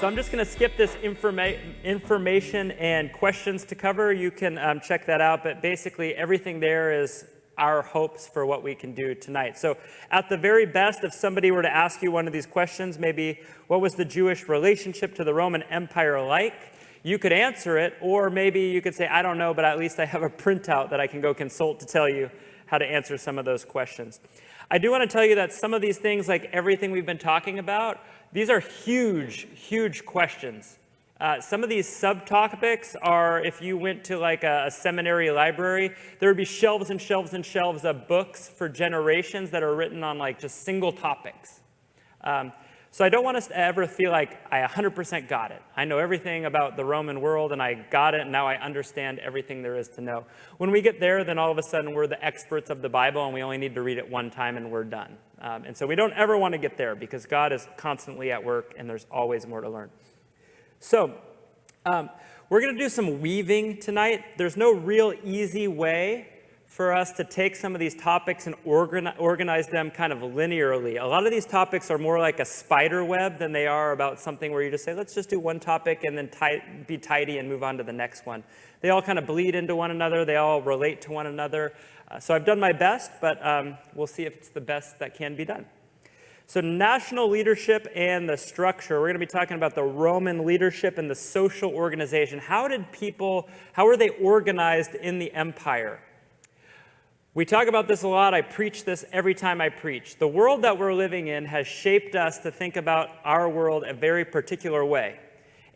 I'm just going to skip this information and questions to cover. You can check that out, but basically everything there is our hopes for what we can do tonight. So at the very best, if somebody were to ask you one of these questions, maybe what was the Jewish relationship to the Roman Empire like? You could answer it, or maybe you could say, I don't know, but at least I have a printout that I can go consult to tell you how to answer some of those questions. I do want to tell you that some of these things, like everything we've been talking about, these are huge, huge questions. Some of these subtopics are, if you went to like a seminary library, there would be shelves and shelves and shelves of books for generations that are written on like just single topics. So I don't want us to ever feel like I 100% got it. I know everything about the Roman world and I got it and now I understand everything there is to know. When we get there, then all of a sudden we're the experts of the Bible and we only need to read it one time and we're done. And so we don't ever want to get there because God is constantly at work and there's always more to learn. So we're going to do some weaving tonight. There's no real easy way for us to take some of these topics and organize them kind of linearly. A lot of these topics are more like a spider web than they are about something where you just say, let's just do one topic and then be tidy and move on to the next one. They all kind of bleed into one another. They all relate to one another. So I've done my best, but we'll see if it's the best that can be done. So national leadership and the structure. We're going to be talking about the Roman leadership and the social organization. How were they organized in the empire? We talk about this a lot. I preach this every time I preach. The world that we're living in has shaped us to think about our world a very particular way.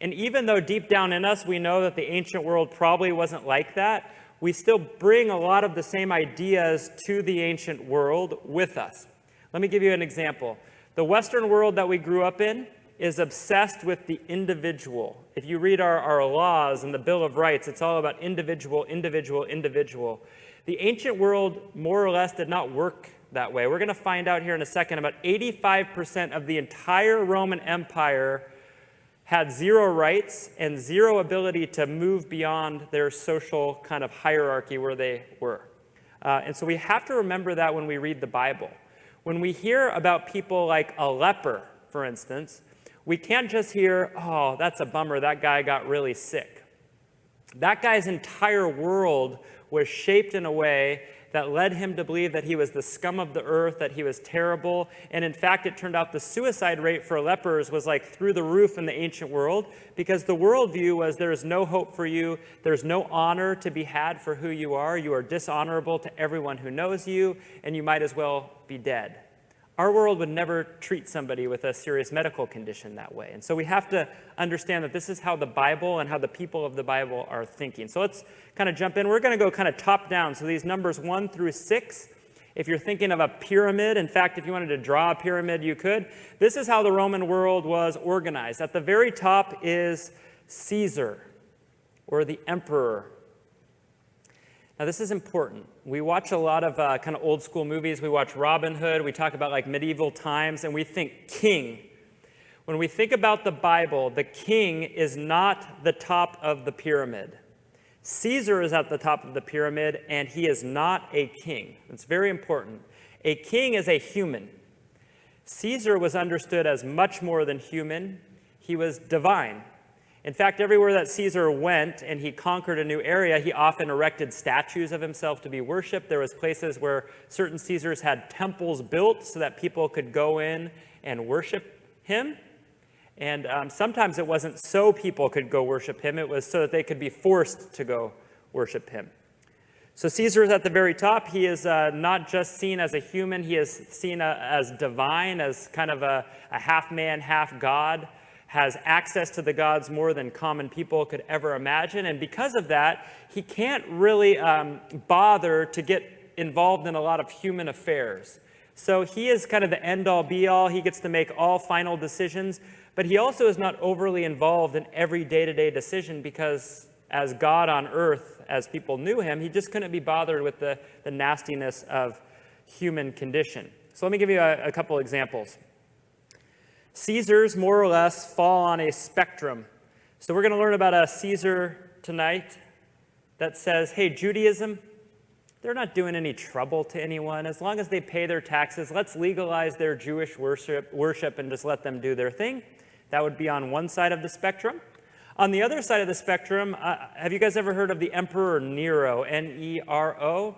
And even though deep down in us we know that the ancient world probably wasn't like that, we still bring a lot of the same ideas to the ancient world with us. Let me give you an example. The Western world that we grew up in is obsessed with the individual. If you read our laws and the Bill of Rights, it's all about individual, individual, individual. The ancient world more or less did not work that way. We're going to find out here in a second about 85% of the entire Roman Empire had zero rights and zero ability to move beyond their social kind of hierarchy where they were. And so we have to remember that when we read the Bible. When we hear about people like a leper, for instance, we can't just hear, oh, that's a bummer, that guy got really sick. That guy's entire world was shaped in a way that led him to believe that he was the scum of the earth, that he was terrible. And in fact, it turned out the suicide rate for lepers was like through the roof in the ancient world because the worldview was there is no hope for you. There's no honor to be had for who you are. You are dishonorable to everyone who knows you, and you might as well be dead. Our world would never treat somebody with a serious medical condition that way. And so we have to understand that this is how the Bible and how the people of the Bible are thinking. So let's kind of jump in. We're going to go kind of top down. So these numbers 1 through 6, if you're thinking of a pyramid, in fact, if you wanted to draw a pyramid, you could. This is how the Roman world was organized. At the very top is Caesar, or the emperor. Now, this is important. We watch a lot of kind of old school movies. We watch Robin Hood. We talk about like medieval times, and we think king. When we think about the Bible, the king is not the top of the pyramid. Caesar is at the top of the pyramid, and he is not a king. It's very important. A king is a human. Caesar was understood as much more than human. He was divine. In fact, everywhere that Caesar went and he conquered a new area, he often erected statues of himself to be worshipped. There was places where certain Caesars had temples built so that people could go in and worship him. And sometimes it wasn't so people could go worship him. It was so that they could be forced to go worship him. So Caesar is at the very top. He is not just seen as a human. He is seen as divine, as kind of a half man, half God. Has access to the gods more than common people could ever imagine. And because of that, he can't really bother to get involved in a lot of human affairs. So he is kind of the end-all, be-all. He gets to make all final decisions. But he also is not overly involved in every day-to-day decision because as God on earth, as people knew him, he just couldn't be bothered with the nastiness of human condition. So let me give you a couple examples. Caesars, more or less, fall on a spectrum. So we're going to learn about a Caesar tonight that says, hey, Judaism, they're not doing any trouble to anyone. As long as they pay their taxes, let's legalize their Jewish worship and just let them do their thing. That would be on one side of the spectrum. On the other side of the spectrum, have you guys ever heard of the Emperor Nero, N-E-R-O?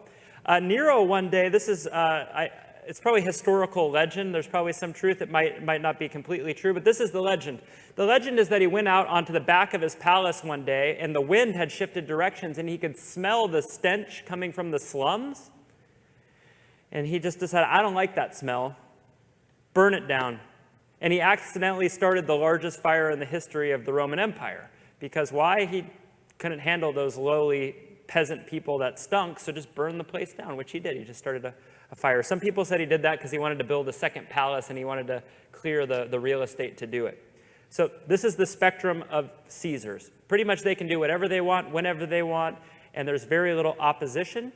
Nero one day, this is, it's probably historical legend. There's probably some truth. It might not be completely true, but this is the legend. The legend is that he went out onto the back of his palace one day, and the wind had shifted directions, and he could smell the stench coming from the slums. And he just decided, I don't like that smell. Burn it down. And he accidentally started the largest fire in the history of the Roman Empire. Because why? He couldn't handle those lowly peasant people that stunk, so just burn the place down, which he did. He just started a fire. Some people said he did that because he wanted to build a second palace and he wanted to clear the real estate to do it. So this is the spectrum of Caesars. Pretty much they can do whatever they want, whenever they want, and there's very little opposition.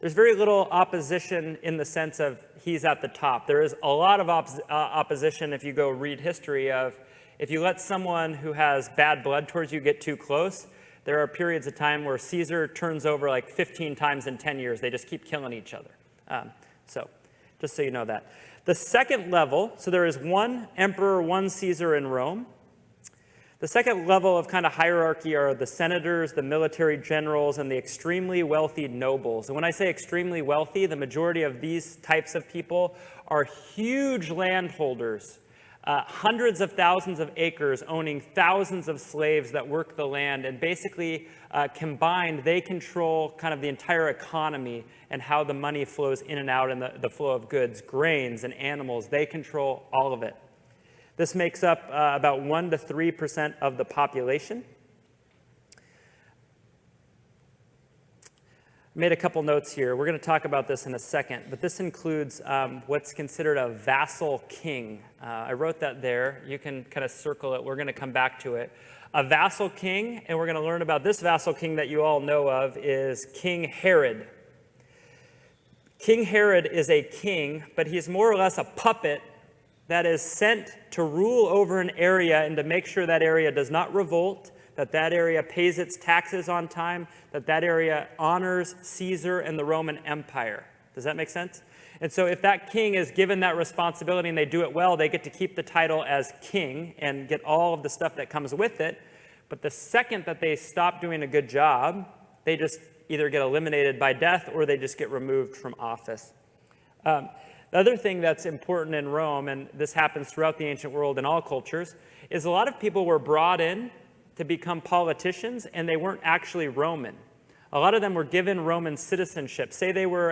There's very little opposition in the sense of he's at the top. There is a lot of opposition if you go read history of if you let someone who has bad blood towards you get too close, there are periods of time where Caesar turns over like 15 times in 10 years. They just keep killing each other. So just so you know that. The second level, so there is one emperor, one Caesar in Rome. The second level of kind of hierarchy are the senators, the military generals, and the extremely wealthy nobles. And when I say extremely wealthy, the majority of these types of people are huge landholders, hundreds of thousands of acres, owning thousands of slaves that work the land. And basically, combined, they control kind of the entire economy and how the money flows in and out and the flow of goods, grains and animals. They control all of it. This makes up about 1 to 3% of the population. I made a couple notes here. We're going to talk about this in a second, but this includes what's considered a vassal king. I wrote that there. You can kind of circle it. We're going to come back to it. A vassal king, and we're going to learn about this vassal king that you all know of, is King Herod. King Herod is a king, but he's more or less a puppet that is sent to rule over an area and to make sure that area does not revolt, that that area pays its taxes on time, that that area honors Caesar and the Roman Empire. Does that make sense? And so if that king is given that responsibility and they do it well, they get to keep the title as king and get all of the stuff that comes with it. But the second that they stop doing a good job, they just either get eliminated by death or they just get removed from office. The other thing that's important in Rome, and this happens throughout the ancient world in all cultures, is a lot of people were brought in to become politicians, and they weren't actually Roman. A lot of them were given Roman citizenship. Say they were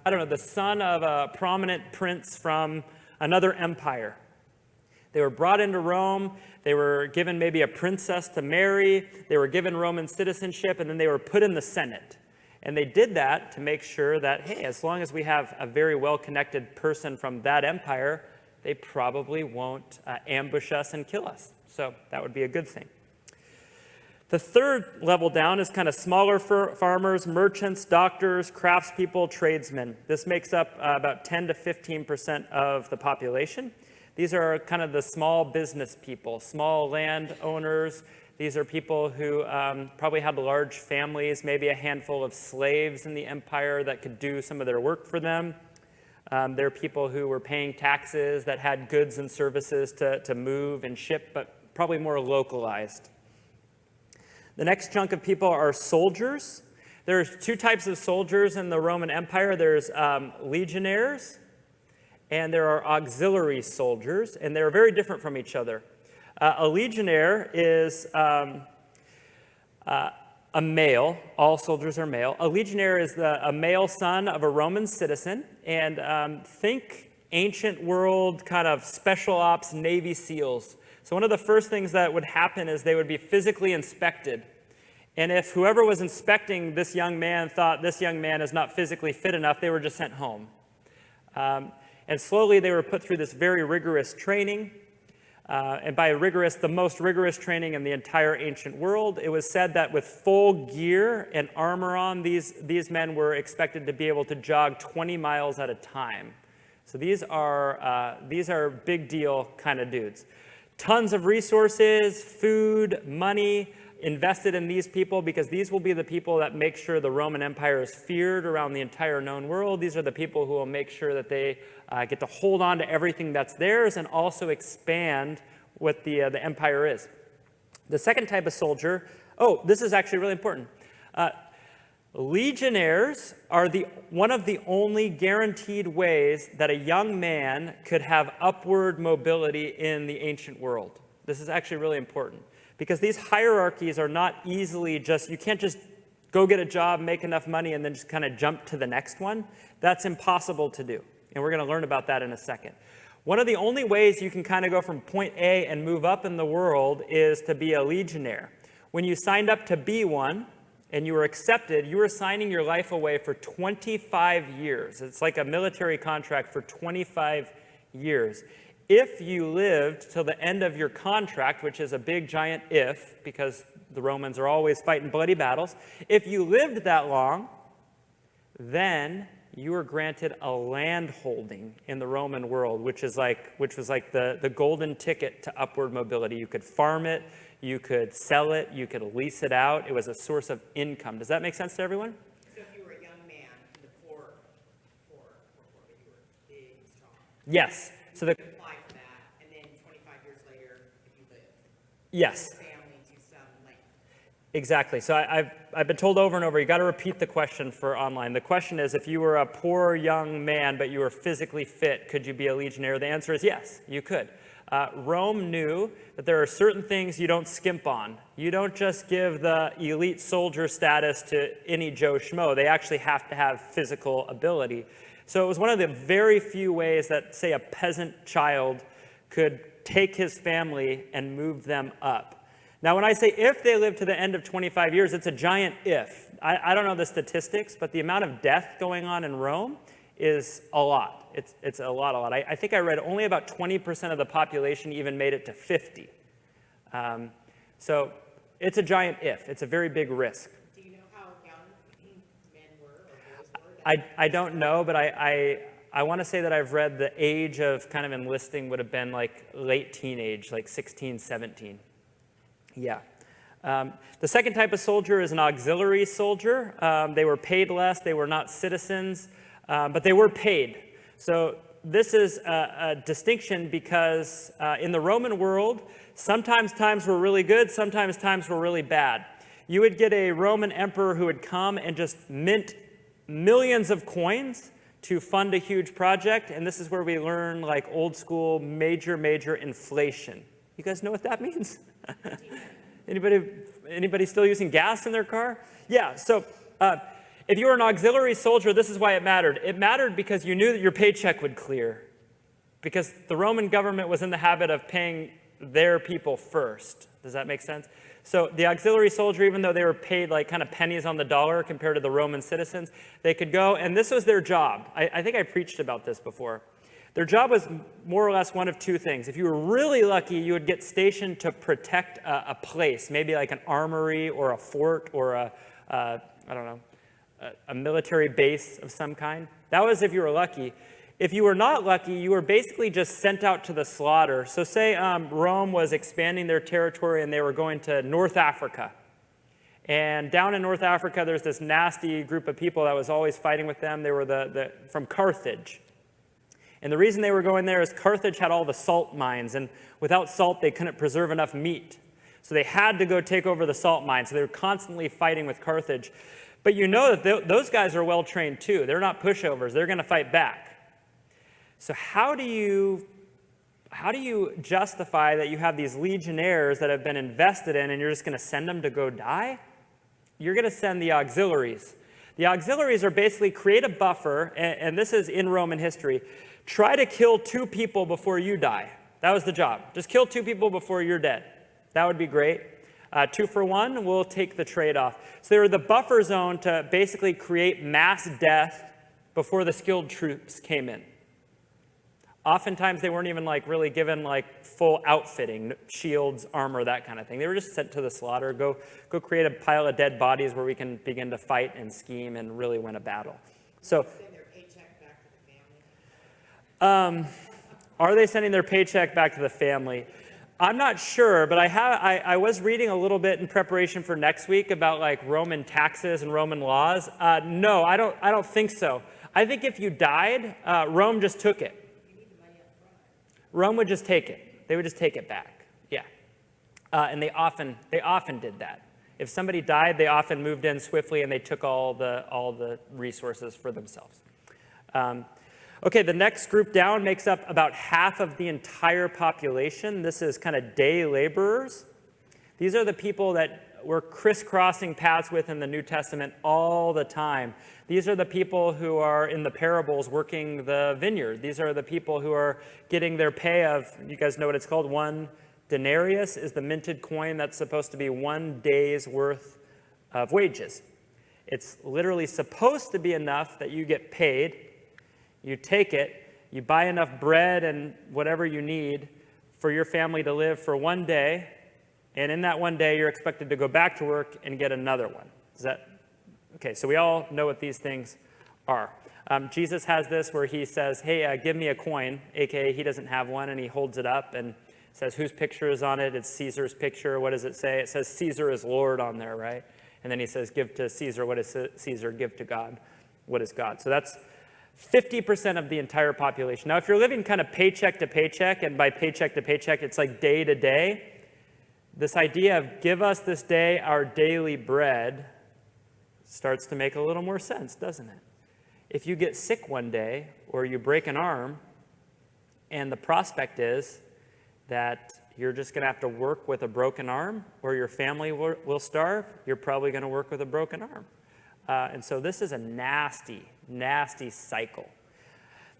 the son of a prominent prince from another empire. They were brought into Rome. They were given maybe a princess to marry. They were given Roman citizenship, and then they were put in the Senate. And they did that to make sure that, hey, as long as we have a very well-connected person from that empire, they probably won't ambush us and kill us. So that would be a good thing. The third level down is kind of smaller farmers, merchants, doctors, craftspeople, tradesmen. This makes up about 10 to 15% of the population. These are kind of the small business people, small landowners. These are people who probably had large families, maybe a handful of slaves in the empire that could do some of their work for them. They're people who were paying taxes, that had goods and services to move and ship, but probably more localized. The next chunk of people are soldiers. There's two types of soldiers in the Roman Empire. There's legionnaires, and there are auxiliary soldiers, and they're very different from each other. A legionnaire is a male. All soldiers are male. A legionnaire is a male son of a Roman citizen. And think ancient world kind of special ops Navy SEALs. So one of the first things that would happen is they would be physically inspected. And if whoever was inspecting this young man thought this young man is not physically fit enough, they were just sent home. And slowly they were put through this very rigorous training. And by rigorous, the most rigorous training in the entire ancient world. It was said that with full gear and armor on, these men were expected to be able to jog 20 miles at a time. So these are big deal kind of dudes. Tons of resources, food, money. invested in these people because these will be the people that make sure the Roman Empire is feared around the entire known world. These are the people who will make sure that they get to hold on to everything that's theirs and also expand what the empire is. The second type of soldier, this is actually really important. Legionnaires are one of the only guaranteed ways that a young man could have upward mobility in the ancient world. This is actually really important because these hierarchies are not easily you can't just go get a job, make enough money, and then just kind of jump to the next one. That's impossible to do. And we're going to learn about that in a second. One of the only ways you can kind of go from point A and move up in the world is to be a legionnaire. When you signed up to be one and you were accepted, you were signing your life away for 25 years. It's like a military contract for 25 years. If you lived till the end of your contract, which is a big giant if, because the Romans are always fighting bloody battles, if you lived that long, then you were granted a land holding in the Roman world, which was like the golden ticket to upward mobility. You could farm it, you could sell it, you could lease it out. It was a source of income. Does that make sense to everyone? So if you were a young man in the poor, but you were big and strong. Yes. So you could apply for that, and then 25 years later, if you live. Yes. Family to some length. Exactly. So I've been told over and over, you got to repeat the question for online. The question is, if you were a poor young man, but you were physically fit, could you be a legionnaire? The answer is yes, you could. Rome knew that there are certain things you don't skimp on. You don't just give the elite soldier status to any Joe Schmo. They actually have to have physical ability. So it was one of the very few ways that, say, a peasant child could take his family and move them up. Now, when I say if they live to the end of 25 years, it's a giant if. I don't know the statistics, but the amount of death going on in Rome is a lot. It's a lot. I think I read only about 20% of the population even made it to 50. So it's a giant if. It's a very big risk. Do you know how young men were or boys were? I don't know, but I want to say that I've read the age of kind of enlisting would have been like late teenage, like 16, 17. Yeah. The second type of soldier is an auxiliary soldier. They were paid less. They were not citizens, but they were paid. So this is a distinction because in the Roman world, sometimes times were really good, sometimes times were really bad. You would get a Roman emperor who would come and just mint millions of coins to fund a huge project, and this is where we learn like old school major inflation. You guys know what that means? Anybody still using gas in their car? Yeah, so if you were an auxiliary soldier, this is why it mattered. It mattered because you knew that your paycheck would clear, because the Roman government was in the habit of paying their people first. Does that make sense? So the auxiliary soldier, even though they were paid like kind of pennies on the dollar compared to the Roman citizens, they could go, and this was their job. I think I preached about this before. Their job was more or less one of two things. If you were really lucky, you would get stationed to protect a place, maybe like an armory or a fort or I don't know, a military base of some kind. That was if you were lucky. If you were not lucky, you were basically just sent out to the slaughter. So say Rome was expanding their territory and they were going to North Africa. And down in North Africa, there's this nasty group of people that was always fighting with them. They were from Carthage. And the reason they were going there is Carthage had all the salt mines, and without salt, they couldn't preserve enough meat. So they had to go take over the salt mines. So they were constantly fighting with Carthage. But you know that those guys are well trained too. They're not pushovers. They're going to fight back. So how do you justify that you have these legionnaires that have been invested in and you're just going to send them to go die? You're going to send the auxiliaries. The auxiliaries are basically create a buffer, and this is in Roman history. Try to kill 2 people before you die. That was the job. Just kill 2 people before you're dead. That would be great. 2 for 1, we'll take the trade-off. So they were the buffer zone to basically create mass death before the skilled troops came in. Oftentimes they weren't even like really given like full outfitting, shields, armor, that kind of thing. They were just sent to the slaughter. Go create a pile of dead bodies where we can begin to fight and scheme and really win a battle. So, send their paycheck back to the family? Are they sending their paycheck back to the family? I'm not sure, but I was reading a little bit in preparation for next week about like Roman taxes and Roman laws. No, I don't think so. I think if you died, Rome just took it. Rome would just take it. They would just take it back. Yeah, and they often did that. If somebody died, they often moved in swiftly and they took all the resources for themselves. Okay, the next group down makes up about half of the entire population. This is kind of day laborers. These are the people that we're crisscrossing paths with in the New Testament all the time. These are the people who are in the parables working the vineyard. These are the people who are getting their pay of, you guys know what it's called, 1 denarius is the minted coin that's supposed to be 1 day's worth of wages. It's literally supposed to be enough that you get paid. You take it, you buy enough bread and whatever you need for your family to live for 1 day, and in that 1 day, you're expected to go back to work and get another one. Is that okay? So we all know what these things are. Jesus has this where he says, hey, give me a coin, aka he doesn't have one, and he holds it up and says, whose picture is on it? It's Caesar's picture. What does it say? It says Caesar is Lord on there, right? And then he says, give to Caesar what is Caesar, give to God what is God. So that's 50% of the entire population. Now, if you're living kind of paycheck to paycheck, and by paycheck to paycheck, it's like day to day, this idea of give us this day our daily bread starts to make a little more sense, doesn't it? If you get sick one day or you break an arm, and the prospect is that you're just going to have to work with a broken arm or your family will starve, you're probably going to work with a broken arm. And so this is a nasty, nasty cycle.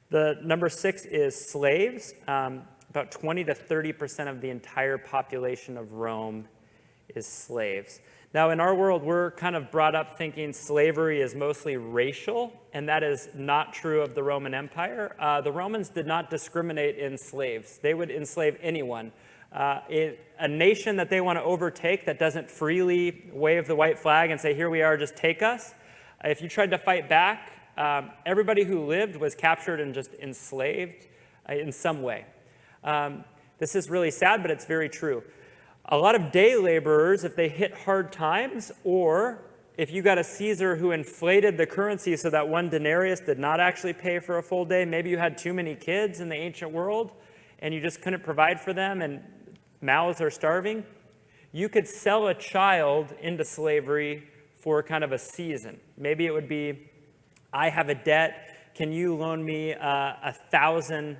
The number 6 is slaves. About 20 to 30% of the entire population of Rome is slaves. Now, in our world, we're kind of brought up thinking slavery is mostly racial, and that is not true of the Roman Empire. The Romans did not discriminate in slaves. They would enslave anyone. A nation that they want to overtake that doesn't freely wave the white flag and say, here we are, just take us. If you tried to fight back, everybody who lived was captured and just enslaved in some way. This is really sad, but it's very true. A lot of day laborers, if they hit hard times, or if you got a Caesar who inflated the currency so that 1 denarius did not actually pay for a full day, maybe you had too many kids in the ancient world and you just couldn't provide for them and mouths are starving, you could sell a child into slavery for kind of a season. Maybe it would be, I have a debt, can you loan me 1,000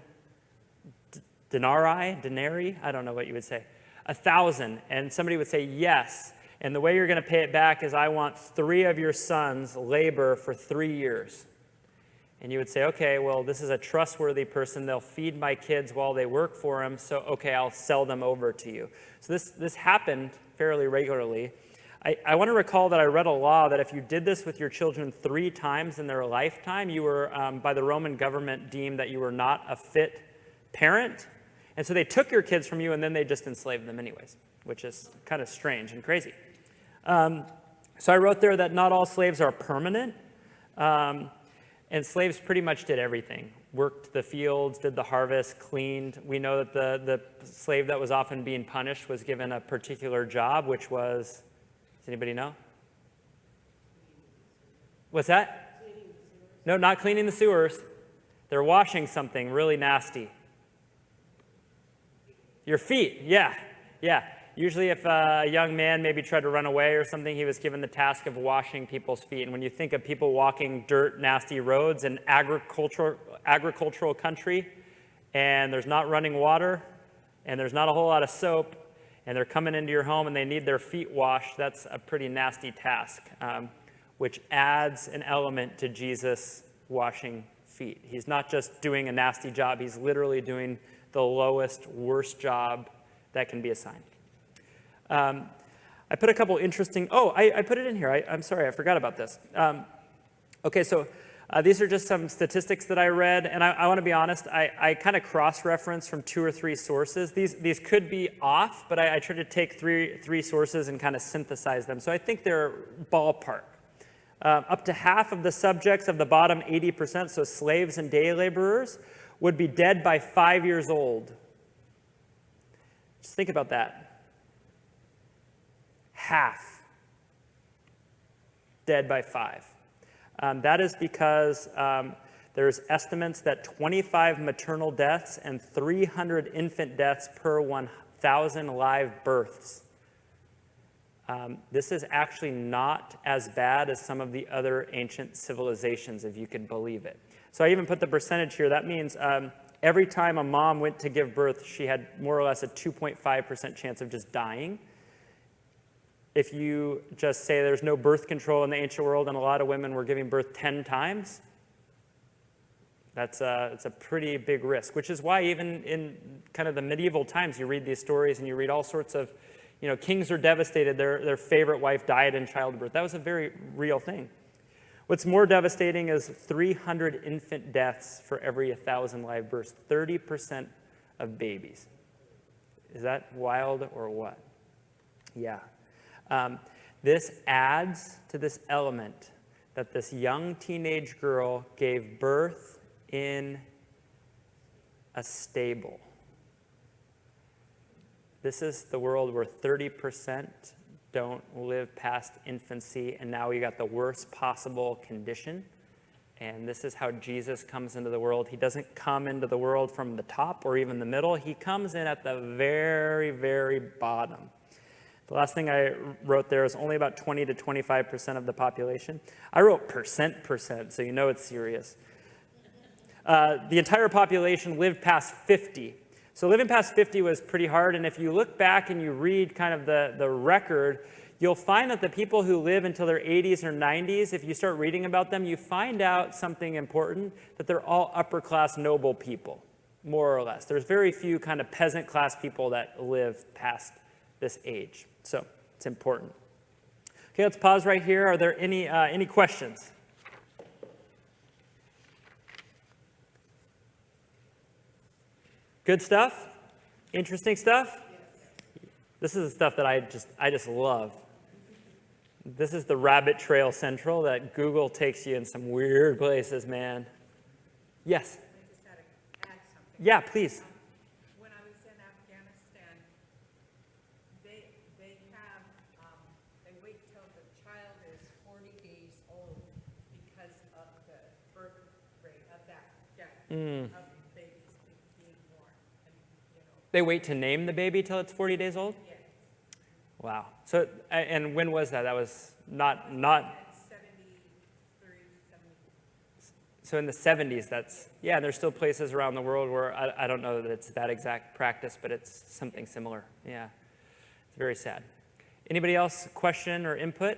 denarii? I don't know what you would say. 1,000, and somebody would say yes, and the way you're going to pay it back is I want 3 of your sons labor for 3 years. And you would say, okay, well, this is a trustworthy person. They'll feed my kids while they work for him, so okay, I'll sell them over to you. So this happened fairly regularly. I want to recall that I read a law that if you did this with your children 3 times in their lifetime, you were, by the Roman government, deemed that you were not a fit parent. And so they took your kids from you and then they just enslaved them anyways, which is kind of strange and crazy. So I wrote there that not all slaves are permanent. And slaves pretty much did everything. Worked the fields, did the harvest, cleaned. We know that the slave that was often being punished was given a particular job, which was, does anybody know? What's that? No, not cleaning the sewers. They're washing something really nasty. Your feet, yeah. Usually if a young man maybe tried to run away or something, he was given the task of washing people's feet. And when you think of people walking dirt, nasty roads in agricultural country, and there's not running water, and there's not a whole lot of soap, and they're coming into your home and they need their feet washed, that's a pretty nasty task, which adds an element to Jesus washing feet. He's not just doing a nasty job, he's literally doing the lowest, worst job that can be assigned. I put a couple interesting, I put it in here. I'm sorry, I forgot about this. Okay, so these are just some statistics that I read, and I want to be honest, I kind of cross-reference from 2 or 3 sources. These could be off, but I tried to take three sources and kind of synthesize them. So I think they're ballpark. Up to half of the subjects of the bottom 80%, so slaves and day laborers, would be dead by 5 years old. Just think about that. Half dead by 5. That is because there's estimates that 25 maternal deaths and 300 infant deaths per 1,000 live births. This is actually not as bad as some of the other ancient civilizations, if you could believe it. So I even put the percentage here. That means every time a mom went to give birth, she had more or less a 2.5% chance of just dying. If you just say there's no birth control in the ancient world and a lot of women were giving birth 10 times, it's a pretty big risk, which is why even in kind of the medieval times, you read these stories and you read all sorts of, kings are devastated, their favorite wife died in childbirth. That was a very real thing. What's more devastating is 300 infant deaths for every 1,000 live births, 30% of babies. Is that wild or what? Yeah. This adds to this element that this young teenage girl gave birth in a stable. This is the world where 30% don't live past infancy, and now we got the worst possible condition. And this is how Jesus comes into the world. He doesn't come into the world from the top or even the middle. He comes in at the very, very bottom. The last thing I wrote there is only about 20 to 25% of the population. I wrote percent, so you know it's serious. The entire population lived past 50. So living past 50 was pretty hard, and if you look back and you read kind of the record, you'll find that the people who live until their 80s or 90s, if you start reading about them, you find out something important, that they're all upper-class noble people, more or less. There's very few kind of peasant-class people that live past this age. So it's important. Okay, let's pause right here. Are there any questions? Good stuff? Interesting stuff? This is the stuff that I just love. This is the rabbit trail central that Google takes you in some weird places, man. Yes? I just had to add something. Yeah, please. When I was in Afghanistan, they wait till the child is 40 days old because of the birth rate of that death of babies being born. And, They wait to name the baby till it's 40 days old? yes. Wow. So, and when was that? That was not. 73, 70. So in the 70s, yeah, there's still places around the world where I don't know that it's that exact practice, but it's something similar. Yeah. It's very sad. Anybody else question or input?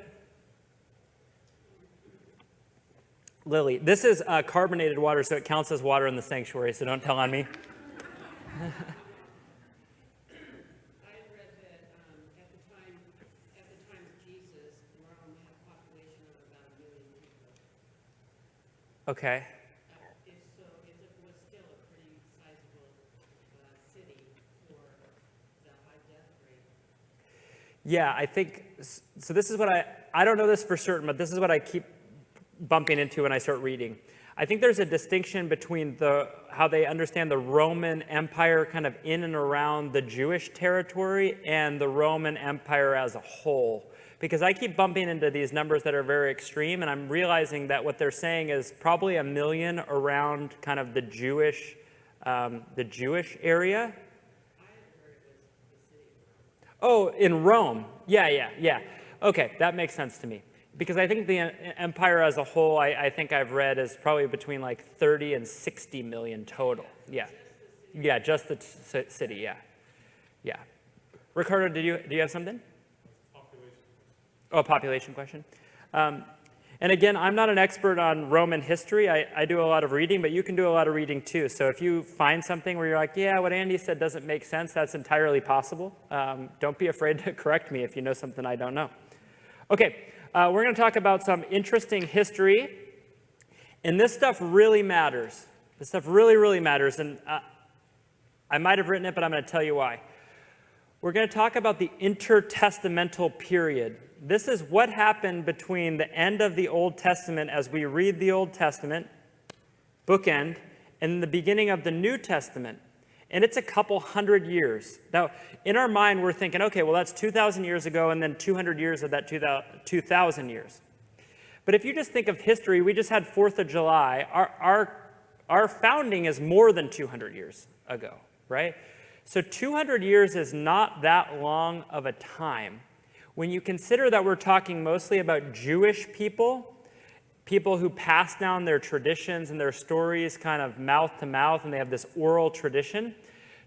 Lily, this is carbonated water, so it counts as water in the sanctuary, so don't tell on me. Okay. So it was still a pretty sizable city for the high death rate. Yeah, I think, so this is what I don't know this for certain, but this is what I keep bumping into when I start reading. I think there's a distinction between how they understand the Roman Empire kind of in and around the Jewish territory and the Roman Empire as a whole. Because I keep bumping into these numbers that are very extreme, and I'm realizing that what they're saying is probably 1 million around kind of the Jewish area. Oh, in Rome. Yeah. Okay, that makes sense to me. Because I think the empire as a whole, I think I've read, is probably between like 30 and 60 million total. Yeah. Yeah, just the city, yeah. Ricardo, do you have something? Oh, a population question. And again, I'm not an expert on Roman history. I do a lot of reading, but you can do a lot of reading too. So if you find something where you're like, yeah, what Andy said doesn't make sense, that's entirely possible. Don't be afraid to correct me if you know something I don't know. Okay, we're going to talk about some interesting history. And this stuff really matters. This stuff really, really matters. And I might have written it, but I'm going to tell you why. We're going to talk about the intertestamental period. This is what happened between the end of the Old Testament as we read the Old Testament, bookend, and the beginning of the New Testament. And it's a couple hundred years. Now, in our mind, we're thinking, okay, well, that's 2,000 years ago, and then 200 years of that 2,000 years. But if you just think of history, we just had 4th of July. Our founding is more than 200 years ago, right? So 200 years is not that long of a time. When you consider that we're talking mostly about Jewish people who pass down their traditions and their stories kind of mouth to mouth, and they have this oral tradition,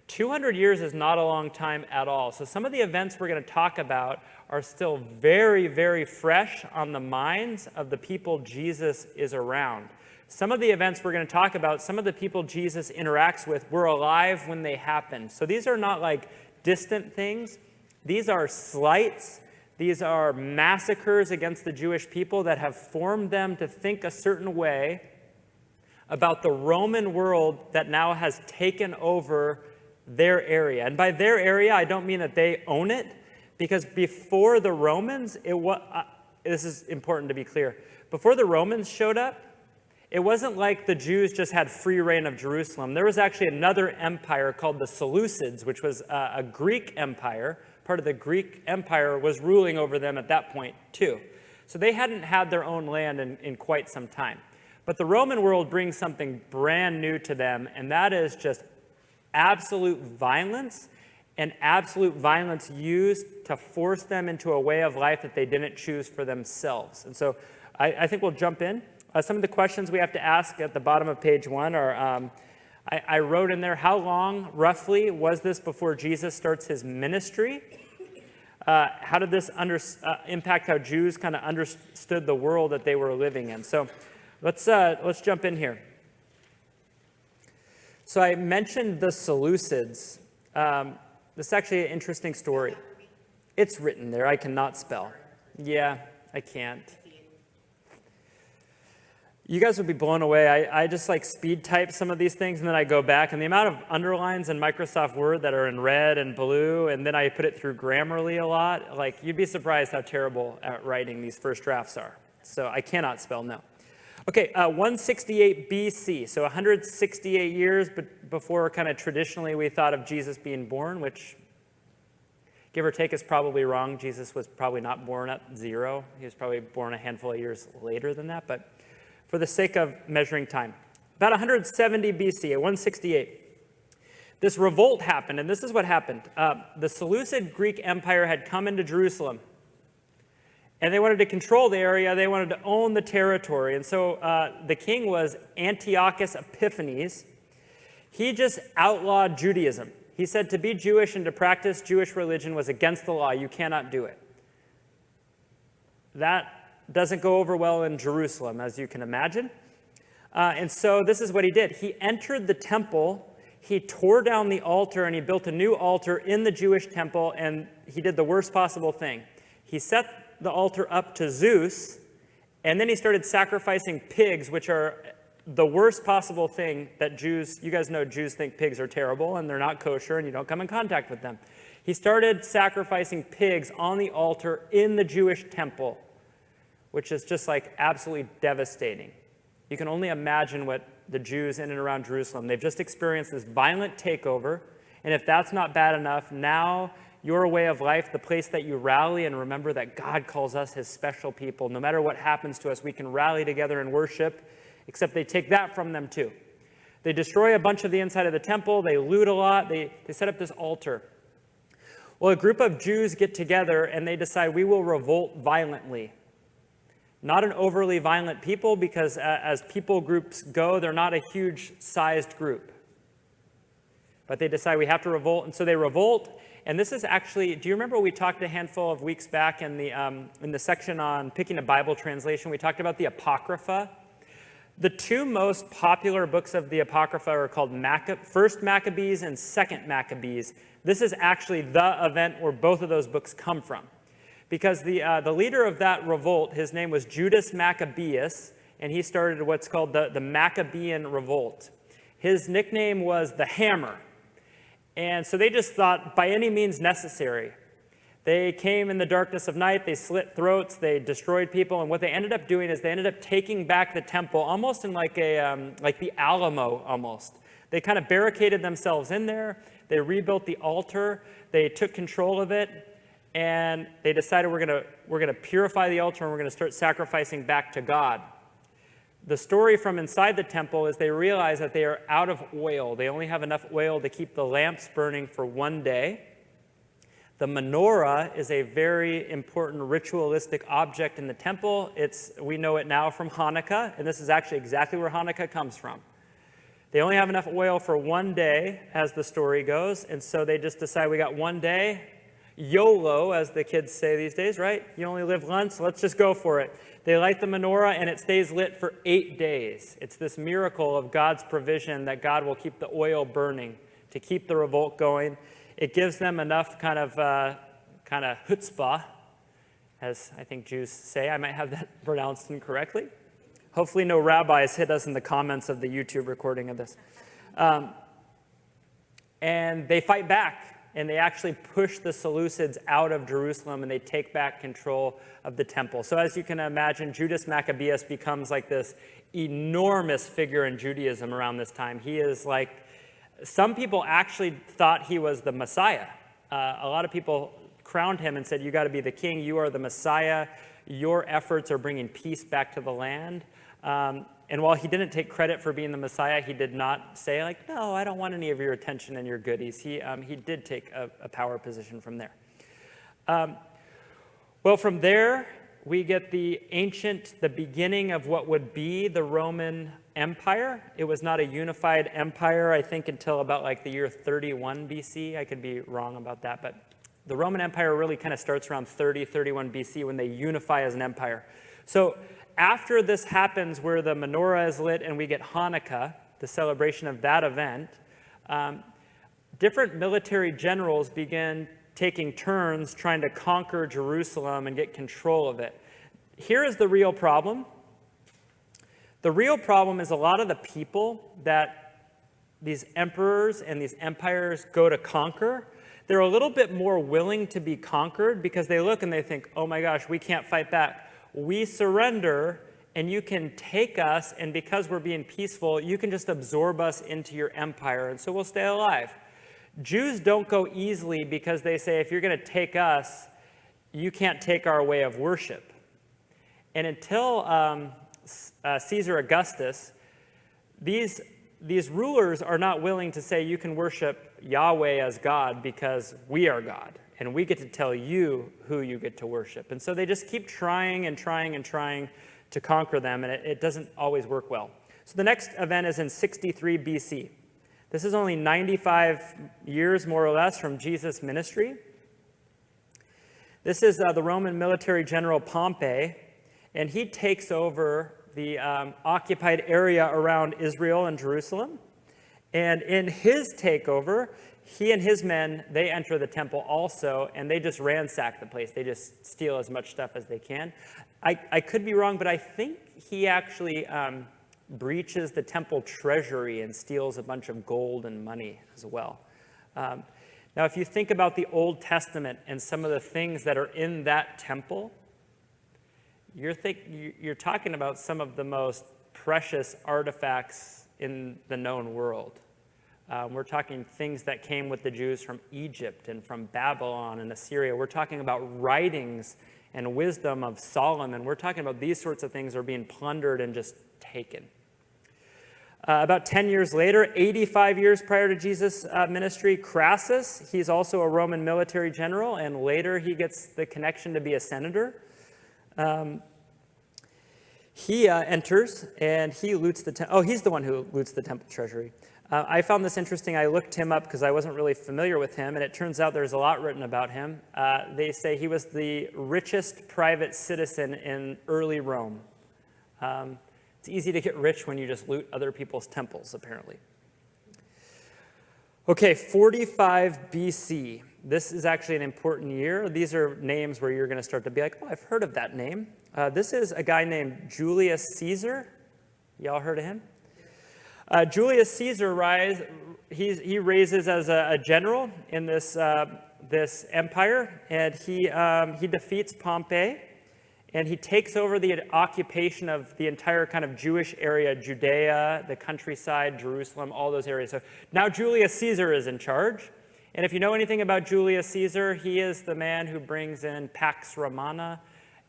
200 years is not a long time at all. So some of the events we're going to talk about are still very, very fresh on the minds of the people Jesus is around. Some of the events we're going to talk about, some of the people Jesus interacts with, were alive when they happened. So these are not like distant things. These are slights. These are massacres against the Jewish people that have formed them to think a certain way about the Roman world that now has taken over their area. And by their area, I don't mean that they own it, because before the Romans, this is important to be clear, before the Romans showed up, it wasn't like the Jews just had free reign of Jerusalem. There was actually another empire called the Seleucids, which was a Greek empire. Part of the Greek empire was ruling over them at that point too. So they hadn't had their own land in quite some time. But the Roman world brings something brand new to them, and that is just absolute violence, and absolute violence used to force them into a way of life that they didn't choose for themselves. And so I think we'll jump in. Some of the questions we have to ask at the bottom of page 1 are, I wrote in there, how long, roughly, was this before Jesus starts his ministry? How did this impact how Jews kind of understood the world that they were living in? So let's jump in here. So I mentioned the Seleucids. This is actually an interesting story. It's written there. I cannot spell. Yeah, I can't. You guys would be blown away. I just like speed type some of these things, and then I go back, and the amount of underlines in Microsoft Word that are in red and blue, and then I put it through Grammarly a lot. Like, you'd be surprised how terrible at writing these first drafts are. So I cannot spell, no. Okay, 168 BC, so 168 years before kind of traditionally we thought of Jesus being born, which, give or take, is probably wrong. Jesus was probably not born at 0. He was probably born a handful of years later than that, but for the sake of measuring time. About 170 BC, at 168, this revolt happened, and this is what happened. The Seleucid Greek Empire had come into Jerusalem, and they wanted to control the area. They wanted to own the territory, and so the king was Antiochus Epiphanes. He just outlawed Judaism. He said to be Jewish and to practice Jewish religion was against the law. You cannot do it. That doesn't go over well in Jerusalem, as you can imagine. And so this is what he did. He entered the temple, he tore down the altar, and he built a new altar in the Jewish temple, and he did the worst possible thing. He set the altar up to Zeus, and then he started sacrificing pigs, which are the worst possible thing that Jews, you guys know Jews think pigs are terrible, and they're not kosher, and you don't come in contact with them. He started sacrificing pigs on the altar in the Jewish temple, which is just like absolutely devastating. You can only imagine what the Jews in and around Jerusalem, they've just experienced this violent takeover, and if that's not bad enough, now your way of life, the place that you rally and remember that God calls us his special people. No matter what happens to us, we can rally together and worship, except they take that from them too. They destroy a bunch of the inside of the temple, they loot a lot, they set up this altar. Well, a group of Jews get together and they decide we will revolt violently. Not an overly violent people, because as people groups go, they're not a huge-sized group. But they decide we have to revolt, and so they revolt. And this is actually, do you remember we talked a handful of weeks back in the section on picking a Bible translation, we talked about the Apocrypha? The two most popular books of the Apocrypha are called First Maccabees and Second Maccabees. This is actually the event where both of those books come from. Because the leader of that revolt, his name was Judas Maccabeus, and he started what's called the Maccabean Revolt. His nickname was the Hammer. And so they just thought, by any means necessary. They came in the darkness of night, they slit throats, they destroyed people, and what they ended up doing is they ended up taking back the temple, almost in like the Alamo almost. They kind of barricaded themselves in there. They rebuilt the altar. They took control of it, and they decided we're going to purify the altar and we're going to start sacrificing back to God. The story from inside the temple is they realize that they are out of oil. They only have enough oil to keep the lamps burning for one day. The menorah is a very important ritualistic object in the temple. We know it now from Hanukkah, and this is actually exactly where Hanukkah comes from. They only have enough oil for one day, as the story goes, and so they just decide we got one day. YOLO, as the kids say these days, right? You only live once, let's just go for it. They light the menorah, and it stays lit for 8 days. It's this miracle of God's provision that God will keep the oil burning to keep the revolt going. It gives them enough kind of chutzpah, as I think Jews say. I might have that pronounced incorrectly. Hopefully no rabbis hit us in the comments of the YouTube recording of this. And they fight back, and they actually push the Seleucids out of Jerusalem, and they take back control of the temple. So as you can imagine, Judas Maccabeus becomes like this enormous figure in Judaism around this time. He is like, some people actually thought he was the Messiah. A lot of people crowned him and said, you got to be the king, you are the Messiah, your efforts are bringing peace back to the land. And while he didn't take credit for being the Messiah, he did not say, like, no, I don't want any of your attention and your goodies. He did take a power position from there. Well, from there, we get the beginning of what would be the Roman Empire. It was not a unified empire, I think, until about like the year 31 BC. I could be wrong about that, but the Roman Empire really kind of starts around 31 BC when they unify as an empire. So after this happens, where the menorah is lit and we get Hanukkah, the celebration of that event, different military generals begin taking turns trying to conquer Jerusalem and get control of it. Here is the real problem. The real problem is a lot of the people that these emperors and these empires go to conquer, they're a little bit more willing to be conquered because they look and they think, oh my gosh, we can't fight back. We surrender and you can take us, and because we're being peaceful, you can just absorb us into your empire, and so we'll stay alive. Jews don't go easily because they say, if you're going to take us, you can't take our way of worship. And until Caesar Augustus, these rulers are not willing to say you can worship Yahweh as God because we are God, and we get to tell you who you get to worship. And so they just keep trying and trying and trying to conquer them, and it doesn't always work well. So the next event is in 63 BC. This is only 95 years, more or less, from Jesus' ministry. This is the Roman military general Pompey, and he takes over the occupied area around Israel and Jerusalem. And in his takeover, he and his men, they enter the temple also, and they just ransack the place. They just steal as much stuff as they can. I could be wrong, but I think he actually breaches the temple treasury and steals a bunch of gold and money as well. Now, if you think about the Old Testament and some of the things that are in that temple, you're talking about some of the most precious artifacts in the known world. We're talking things that came with the Jews from Egypt and from Babylon and Assyria. We're talking about writings and wisdom of Solomon. We're talking about these sorts of things are being plundered and just taken. About 10 years later, 85 years prior to Jesus' ministry, Crassus, he's also a Roman military general, and later he gets the connection to be a senator. He enters, and he loots the temple. Oh, he's the one who loots the temple treasury. I found this interesting. I looked him up because I wasn't really familiar with him, and it turns out there's a lot written about him. They say he was the richest private citizen in early Rome. It's easy to get rich when you just loot other people's temples, apparently. Okay, 45 BC. This is actually an important year. These are names where you're going to start to be like, oh, I've heard of that name. This is a guy named Julius Caesar. Y'all heard of him? Julius Caesar he raises as a general in this empire, and he defeats Pompey, And he takes over the occupation of the entire kind of Jewish area, Judea, the countryside, Jerusalem, all those areas. So now Julius Caesar is in charge. And if you know anything about Julius Caesar, he is the man who brings in Pax Romana,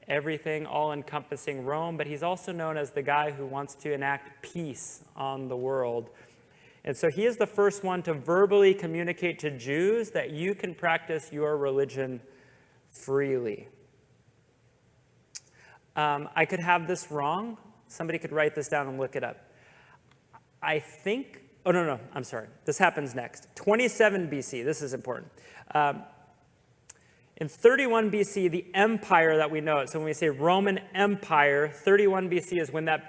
everything all-encompassing Rome. But he's also known as the guy who wants to enact peace on the world. And so he is the first one to verbally communicate to Jews that you can practice your religion freely. I could have this wrong. Somebody could write this down and look it up. I think, oh, no, I'm sorry. This happens next. 27 BC, this is important. In 31 BC, the empire that we know it, so when we say Roman Empire, 31 BC is when that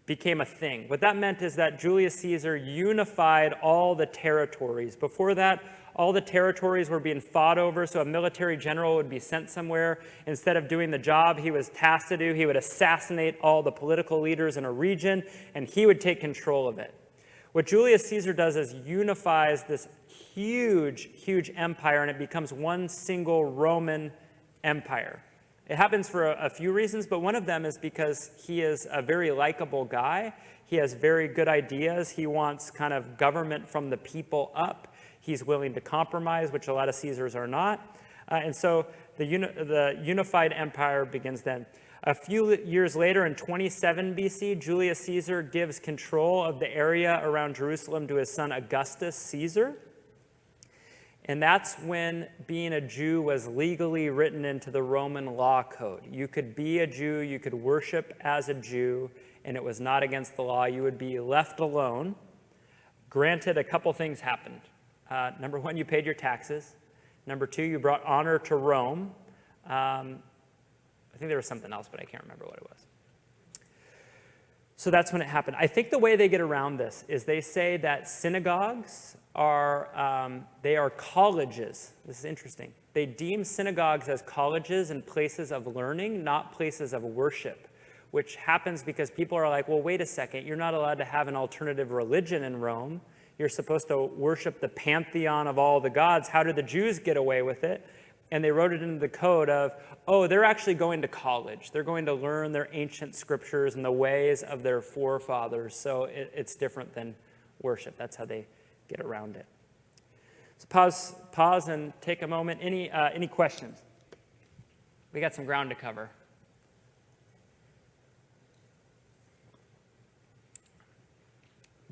became a thing. What that meant is that Julius Caesar unified all the territories. Before that, all the territories were being fought over, so a military general would be sent somewhere. Instead of doing the job he was tasked to do, he would assassinate all the political leaders in a region, and he would take control of it. What Julius Caesar does is unifies this huge, huge empire, and it becomes one single Roman empire. It happens for a few reasons, but one of them is because he is a very likable guy. He has very good ideas. He wants kind of government from the people up. He's willing to compromise, which a lot of Caesars are not. And so the unified empire begins then. A few years later, in 27 BC, Julius Caesar gives control of the area around Jerusalem to his son Augustus Caesar. And that's when being a Jew was legally written into the Roman law code. You could be a Jew, you could worship as a Jew, and it was not against the law. You would be left alone. Granted, a couple things happened. Number one, you paid your taxes. Number two, you brought honor to Rome. I think there was something else, but I can't remember what it was. So that's when it happened. I think the way they get around this is they say that synagogues they are colleges. This is interesting. They deem synagogues as colleges and places of learning, not places of worship, which happens because people are like, well, wait a second, you're not allowed to have an alternative religion in Rome. You're supposed to worship the pantheon of all the gods. How did the Jews get away with it? And they wrote it into the code of, oh, they're actually going to college. They're going to learn their ancient scriptures and the ways of their forefathers. So it's different than worship. That's how they get around it. So pause and take a moment. Any questions? We got some ground to cover.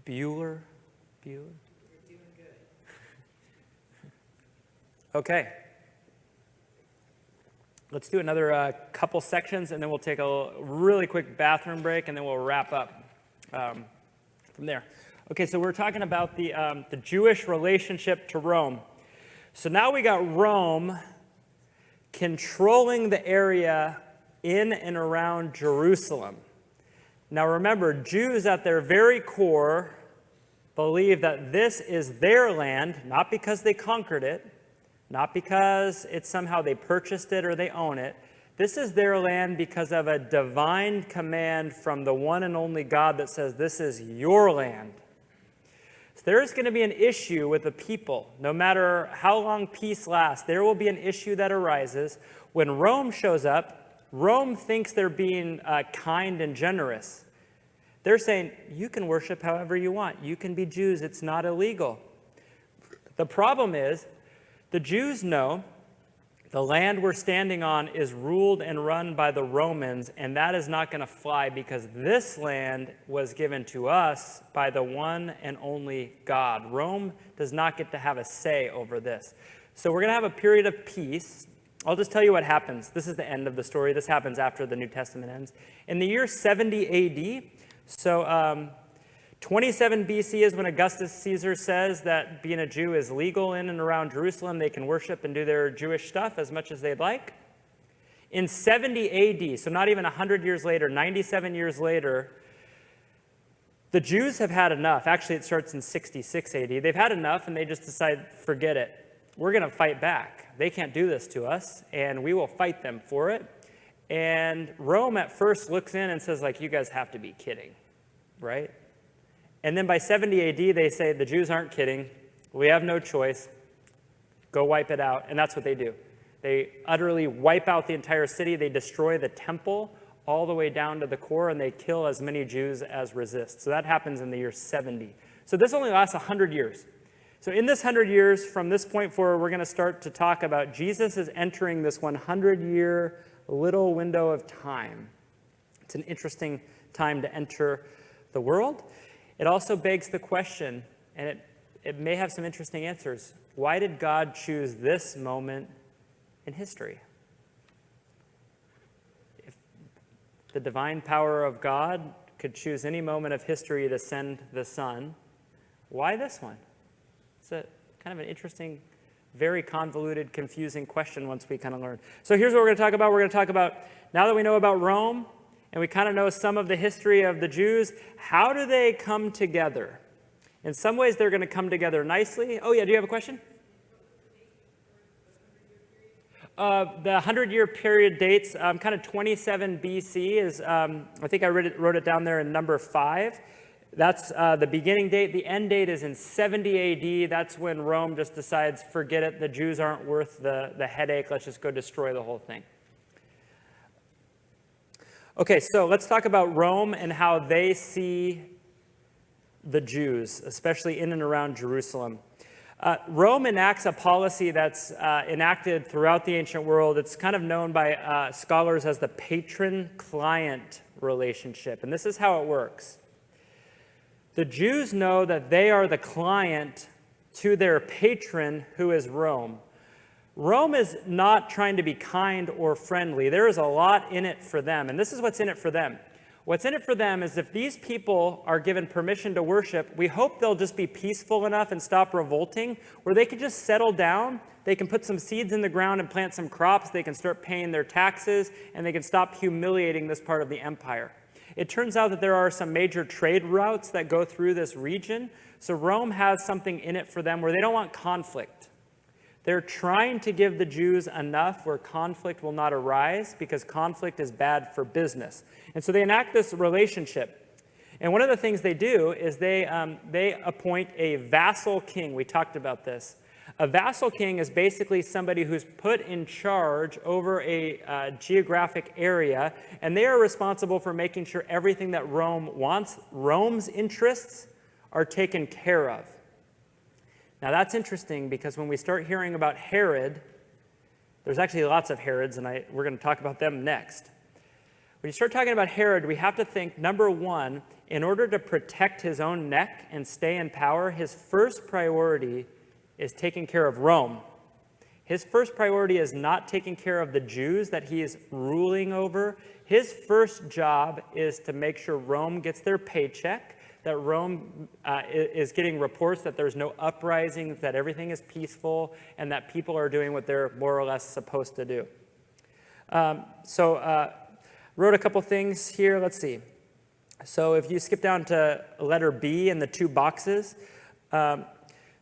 Bueller? You're doing good. Okay. Let's do another couple sections, and then we'll take a really quick bathroom break, and then we'll wrap up from there. Okay, so we're talking about the Jewish relationship to Rome. So now we got Rome controlling the area in and around Jerusalem. Now remember, Jews at their very core believe that this is their land, not because they conquered it, not because it's somehow they purchased it or they own it. This is their land because of a divine command from the one and only God that says, this is your land. So there's going to be an issue with the people. No matter how long peace lasts, there will be an issue that arises. When Rome shows up, Rome thinks they're being kind and generous. They're saying, you can worship however you want. You can be Jews. It's not illegal. The problem is, the Jews know the land we're standing on is ruled and run by the Romans, and that is not going to fly because this land was given to us by the one and only God. Rome does not get to have a say over this. So we're going to have a period of peace. I'll just tell you what happens. This is the end of the story. This happens after the New Testament ends. In the year 70 AD, so 27 BC is when Augustus Caesar says that being a Jew is legal in and around Jerusalem. They can worship and do their Jewish stuff as much as they'd like. In 70 AD, so not even 100 years later, 97 years later, the Jews have had enough. Actually, it starts in 66 AD. They've had enough, and they just decide, forget it. We're going to fight back. They can't do this to us, and we will fight them for it. And Rome at first looks in and says, like, you guys have to be kidding, right? And then by 70 AD, they say, the Jews aren't kidding. We have no choice. Go wipe it out. And that's what they do. They utterly wipe out the entire city. They destroy the temple all the way down to the core, and they kill as many Jews as resist. So that happens in the year 70. So this only lasts 100 years. So in this 100 years, from this point forward, we're going to start to talk about Jesus is entering this 100-year little window of time. It's an interesting time to enter the world. It also begs the question, and it may have some interesting answers. Why did God choose this moment in history? If the divine power of God could choose any moment of history to send the Son, why this one? It's a kind of an interesting, very convoluted, confusing question once we kind of learn. So here's what we're going to talk about. We're going to talk about, now that we know about Rome, and we kind of know some of the history of the Jews, how do they come together? In some ways, they're going to come together nicely. Oh, yeah, do you have a question? The 100-year period dates, kind of 27 BC is, I think I wrote it down there in number 5. That's the beginning date. The end date is in 70 AD. That's when Rome just decides, forget it, the Jews aren't worth the headache. Let's just go destroy the whole thing. Okay, so let's talk about Rome and how they see the Jews, especially in and around Jerusalem. Rome enacts a policy that's enacted throughout the ancient world. It's kind of known by scholars as the patron-client relationship. And this is how it works. The Jews know that they are the client to their patron, who is Rome. Rome is not trying to be kind or friendly. There is a lot in it for them, and this is what's in it for them. What's in it for them is if these people are given permission to worship, we hope they'll just be peaceful enough and stop revolting, where they can just settle down, they can put some seeds in the ground and plant some crops, they can start paying their taxes, and they can stop humiliating this part of the empire. It turns out that there are some major trade routes that go through this region, so Rome has something in it for them where they don't want conflict. They're trying to give the Jews enough where conflict will not arise, because conflict is bad for business. And so they enact this relationship. And one of the things they do is they appoint a vassal king. We talked about this. A vassal king is basically somebody who's put in charge over a geographic area, and they are responsible for making sure everything that Rome wants, Rome's interests, are taken care of. Now that's interesting, because when we start hearing about Herod, there's actually lots of Herods, and we're going to talk about them next. When you start talking about Herod, we have to think, number one, in order to protect his own neck and stay in power, his first priority is taking care of Rome. His first priority is not taking care of the Jews that he is ruling over. His first job is to make sure Rome gets their paycheck, that Rome is getting reports that there's no uprisings, that everything is peaceful, and that people are doing what they're more or less supposed to do. Wrote a couple things here. Let's see. So if you skip down to letter B in the 2 boxes, so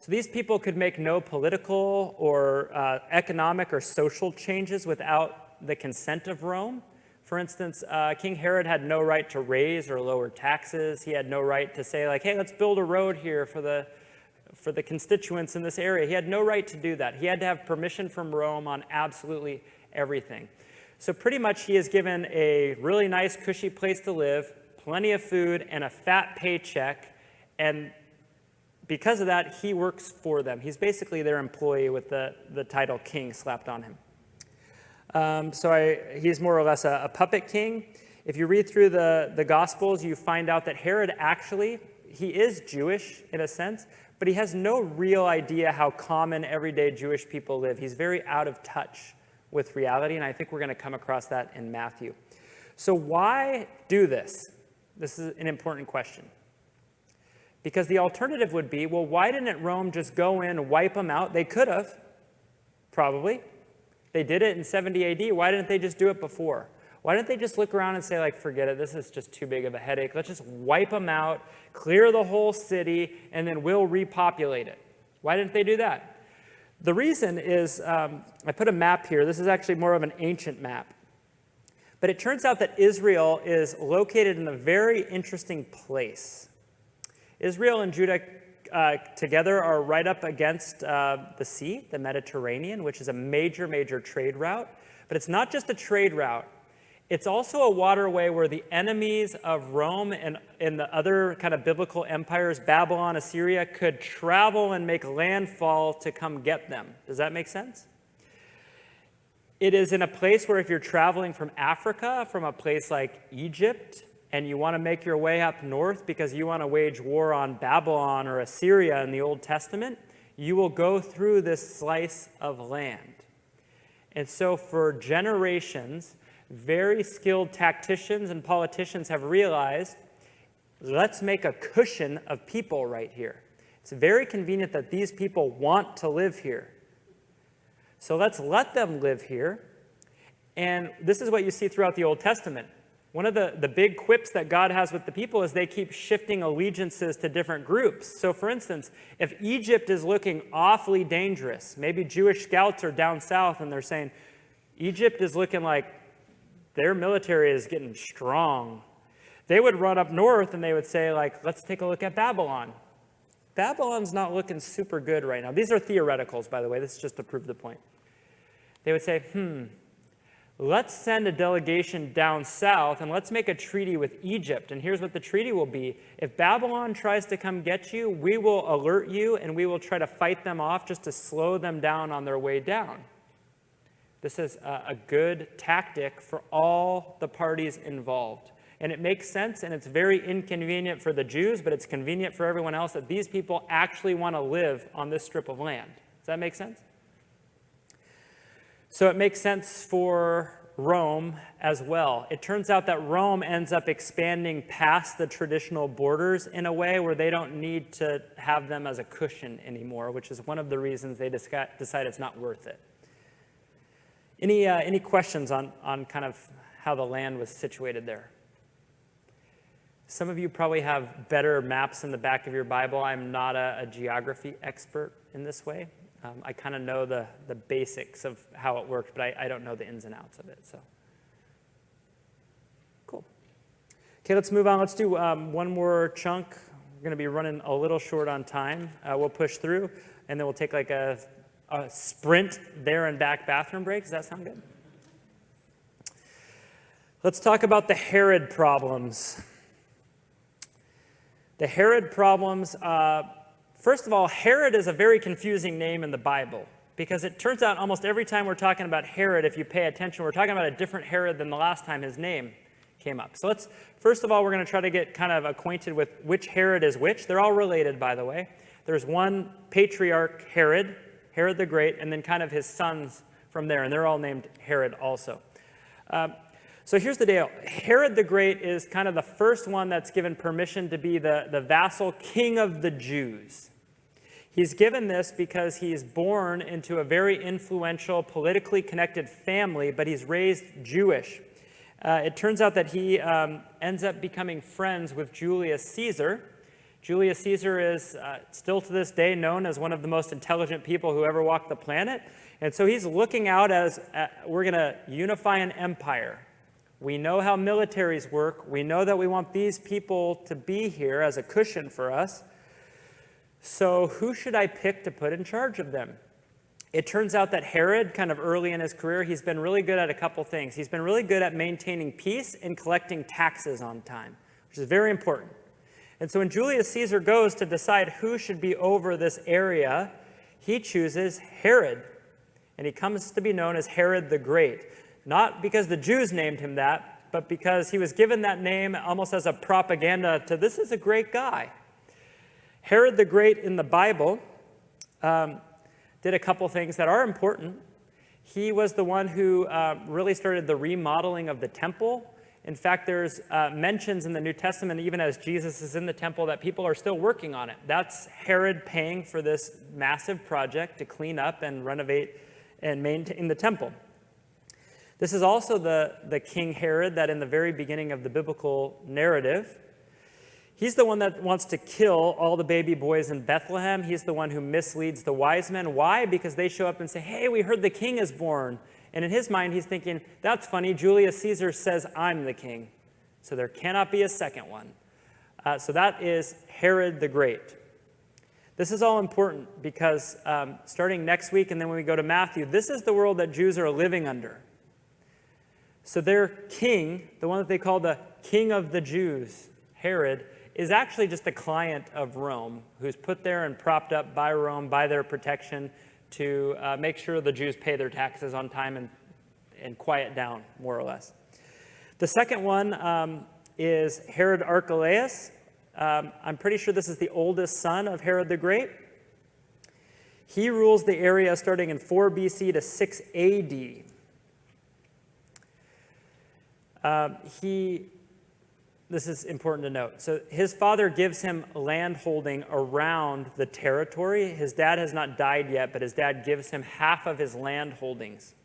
these people could make no political or economic or social changes without the consent of Rome. For instance, King Herod had no right to raise or lower taxes. He had no right to say, like, hey, let's build a road here for the constituents in this area. He had no right to do that. He had to have permission from Rome on absolutely everything. So pretty much he is given a really nice, cushy place to live, plenty of food, and a fat paycheck. And because of that, he works for them. He's basically their employee with the title king slapped on him. He's more or less a puppet king. If you read through the Gospels, you find out that Herod actually, he is Jewish in a sense, but he has no real idea how common everyday Jewish people live. He's very out of touch with reality, and I think we're going to come across that in Matthew. So why do this? This is an important question. Because the alternative would be, well, why didn't Rome just go in and wipe them out? They could have, probably. They did it in 70 AD. Why didn't they just do it before? Why didn't they just look around and say, like, forget it, this is just too big of a headache. Let's just wipe them out, clear the whole city, and then we'll repopulate it. Why didn't they do that? The reason is, I put a map here. This is actually more of an ancient map. But it turns out that Israel is located in a very interesting place. Israel and Judah together are right up against the sea, the Mediterranean, which is a major, major trade route. But it's not just a trade route. It's also a waterway where the enemies of Rome and the other kind of biblical empires, Babylon, Assyria, could travel and make landfall to come get them. Does that make sense? It is in a place where if you're traveling from Africa, from a place like Egypt, and you want to make your way up north because you want to wage war on Babylon or Assyria in the Old Testament, you will go through this slice of land. And so for generations, very skilled tacticians and politicians have realized, let's make a cushion of people right here. It's very convenient that these people want to live here. So let's let them live here. And this is what you see throughout the Old Testament. One of the big quips that God has with the people is they keep shifting allegiances to different groups. So for instance, if Egypt is looking awfully dangerous, maybe Jewish scouts are down south and they're saying, Egypt is looking like their military is getting strong. They would run up north and they would say, like, let's take a look at Babylon. Babylon's not looking super good right now. These are theoreticals, by the way. This is just to prove the point. They would say, let's send a delegation down south and let's make a treaty with Egypt. And here's what the treaty will be. If Babylon tries to come get you, we will alert you and we will try to fight them off just to slow them down on their way down. This is a good tactic for all the parties involved. And it makes sense, and it's very inconvenient for the Jews, but it's convenient for everyone else that these people actually want to live on this strip of land. Does that make sense? So it makes sense for Rome as well. It turns out that Rome ends up expanding past the traditional borders in a way where they don't need to have them as a cushion anymore, which is one of the reasons they decide it's not worth it. Any questions on kind of how the land was situated there? Some of you probably have better maps in the back of your Bible. I'm not a geography expert in this way. I kind of know the basics of how it worked, but I don't know the ins and outs of it. So, cool. Okay, let's move on. Let's do one more chunk. We're going to be running a little short on time. We'll push through, and then we'll take like a sprint there and back bathroom break. Does that sound good? Let's talk about the Herod problems. The Herod problems, first of all, Herod is a very confusing name in the Bible because it turns out almost every time we're talking about Herod, if you pay attention, we're talking about a different Herod than the last time his name came up. So first of all, we're going to try to get kind of acquainted with which Herod is which. They're all related, by the way. There's one patriarch, Herod the Great, and then kind of his sons from there, and they're all named Herod also. So here's the deal. Herod the Great is kind of the first one that's given permission to be the vassal king of the Jews. He's given this because he's born into a very influential, politically connected family, but he's raised Jewish. It turns out that he ends up becoming friends with Julius Caesar. Julius Caesar is still to this day known as one of the most intelligent people who ever walked the planet. And so he's looking out as we're going to unify an empire. We know how militaries work. We know that we want these people to be here as a cushion for us. So who should I pick to put in charge of them? It turns out that Herod, kind of early in his career, he's been really good at a couple things. He's been really good at maintaining peace and collecting taxes on time, which is very important. And so when Julius Caesar goes to decide who should be over this area, he chooses Herod. And he comes to be known as Herod the Great. Not because the Jews named him that, but because he was given that name almost as a propaganda to this is a great guy. Herod the Great in the Bible did a couple things that are important. He was the one who really started the remodeling of the temple. In fact, there's mentions in the New Testament, even as Jesus is in the temple, that people are still working on it. That's Herod paying for this massive project to clean up and renovate and maintain the temple. This is also the King Herod that in the very beginning of the biblical narrative, he's the one that wants to kill all the baby boys in Bethlehem. He's the one who misleads the wise men. Why? Because they show up and say, hey, we heard the king is born. And in his mind, he's thinking, that's funny. Julius Caesar says I'm the king. So there cannot be a second one. So that is Herod the Great. This is all important because starting next week and then when we go to Matthew, this is the world that Jews are living under. So their king, the one that they call the king of the Jews, Herod, is actually just a client of Rome who's put there and propped up by Rome, by their protection, to make sure the Jews pay their taxes on time and quiet down, more or less. The second one is Herod Archelaus. I'm pretty sure this is the oldest son of Herod the Great. He rules the area starting in 4 BC to 6 AD. This is important to note. So his father gives him land holding around the territory. His dad has not died yet, but his dad gives him half of his land holdings.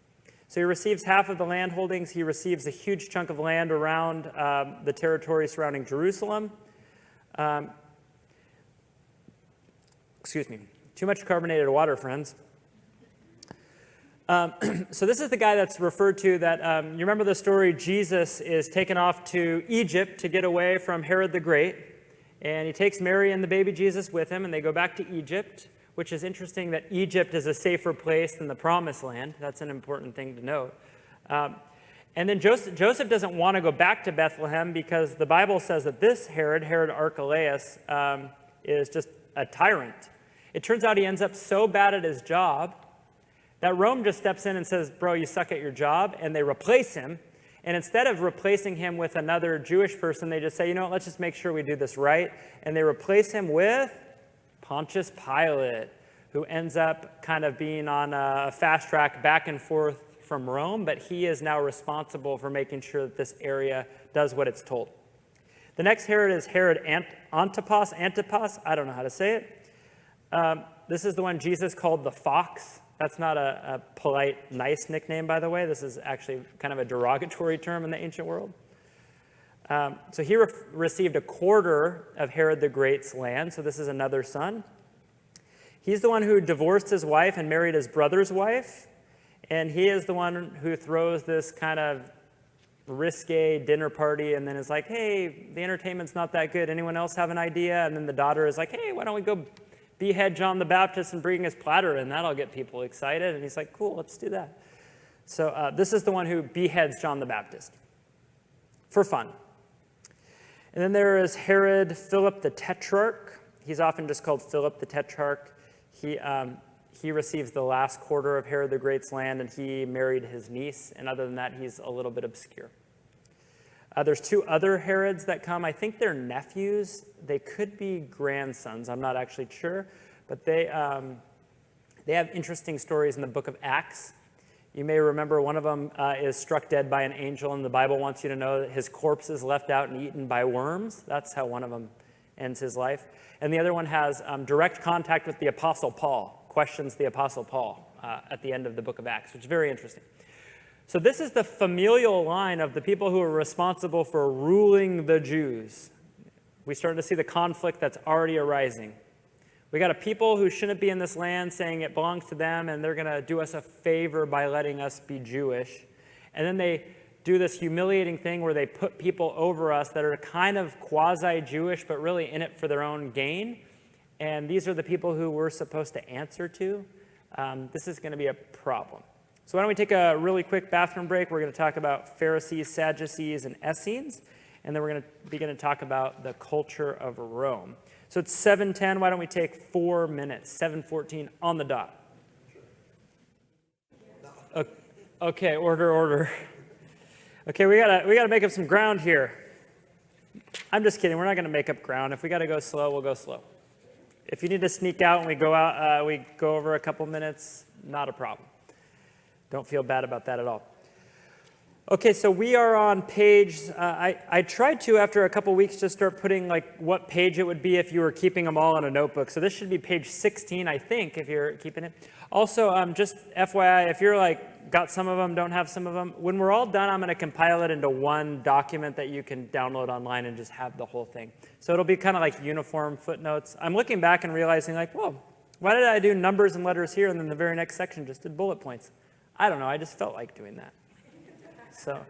So he receives half of the land holdings. He receives a huge chunk of land around the territory surrounding Jerusalem. Excuse me. Too much carbonated water, friends. So this is the guy that's referred to that, you remember the story, Jesus is taken off to Egypt to get away from Herod the Great, and he takes Mary and the baby Jesus with him, and they go back to Egypt, which is interesting that Egypt is a safer place than the Promised Land. That's an important thing to note. And then Joseph doesn't want to go back to Bethlehem because the Bible says that this Herod Archelaus, is just a tyrant. It turns out he ends up so bad at his job that Rome just steps in and says, bro, you suck at your job, and they replace him. And instead of replacing him with another Jewish person, they just say, you know what, let's just make sure we do this right. And they replace him with Pontius Pilate, who ends up kind of being on a fast track back and forth from Rome, but he is now responsible for making sure that this area does what it's told. The next Herod is Herod Antipas, I don't know how to say it. This is the one Jesus called the fox. That's not a polite, nice nickname, by the way. This is actually kind of a derogatory term in the ancient world. So he received a quarter of Herod the Great's land, so this is another son. He's the one who divorced his wife and married his brother's wife, and he is the one who throws this kind of risque dinner party and then is like, hey, the entertainment's not that good. Anyone else have an idea? And then the daughter is like, hey, why don't we go behead John the Baptist and bring his platter in? That'll get people excited. And he's like, cool, let's do that. So this is the one who beheads John the Baptist for fun. And then there is Herod Philip the Tetrarch. He's often just called Philip the Tetrarch. He receives the last quarter of Herod the Great's land, and he married his niece. And other than that, he's a little bit obscure. There's two other Herods that come. I think they're nephews. They could be grandsons. I'm not actually sure. But they have interesting stories in the book of Acts. You may remember one of them is struck dead by an angel, and the Bible wants you to know that his corpse is left out and eaten by worms. That's how one of them ends his life. And the other one has direct contact with the Apostle Paul, questions the Apostle Paul at the end of the book of Acts, which is very interesting. So this is the familial line of the people who are responsible for ruling the Jews. We start to see the conflict that's already arising. We got a people who shouldn't be in this land saying it belongs to them, and they're going to do us a favor by letting us be Jewish. And then they do this humiliating thing where they put people over us that are kind of quasi-Jewish, but really in it for their own gain. And these are the people who we're supposed to answer to. This is going to be a problem. So why don't we take a really quick bathroom break. We're going to talk about Pharisees, Sadducees, and Essenes. And then we're going to begin to talk about the culture of Rome. So it's 7:10. Why don't we take 4 minutes? 7:14 on the dot. Okay, order. Okay, we gotta make up some ground here. I'm just kidding. We're not going to make up ground. If we got to go slow, we'll go slow. If you need to sneak out and we go out, we go over a couple minutes, not a problem. Don't feel bad about that at all. Okay, so we are on page, I tried to, after a couple weeks, just start putting like what page it would be if you were keeping them all in a notebook. So this should be page 16, I think, if you're keeping it. Also, just FYI, if you're like, got some of them, don't have some of them, when we're all done, I'm gonna compile it into one document that you can download online and just have the whole thing. So it'll be kind of like uniform footnotes. I'm looking back and realizing like, whoa, why did I do numbers and letters here and then the very next section just did bullet points? I don't know, I just felt like doing that. So,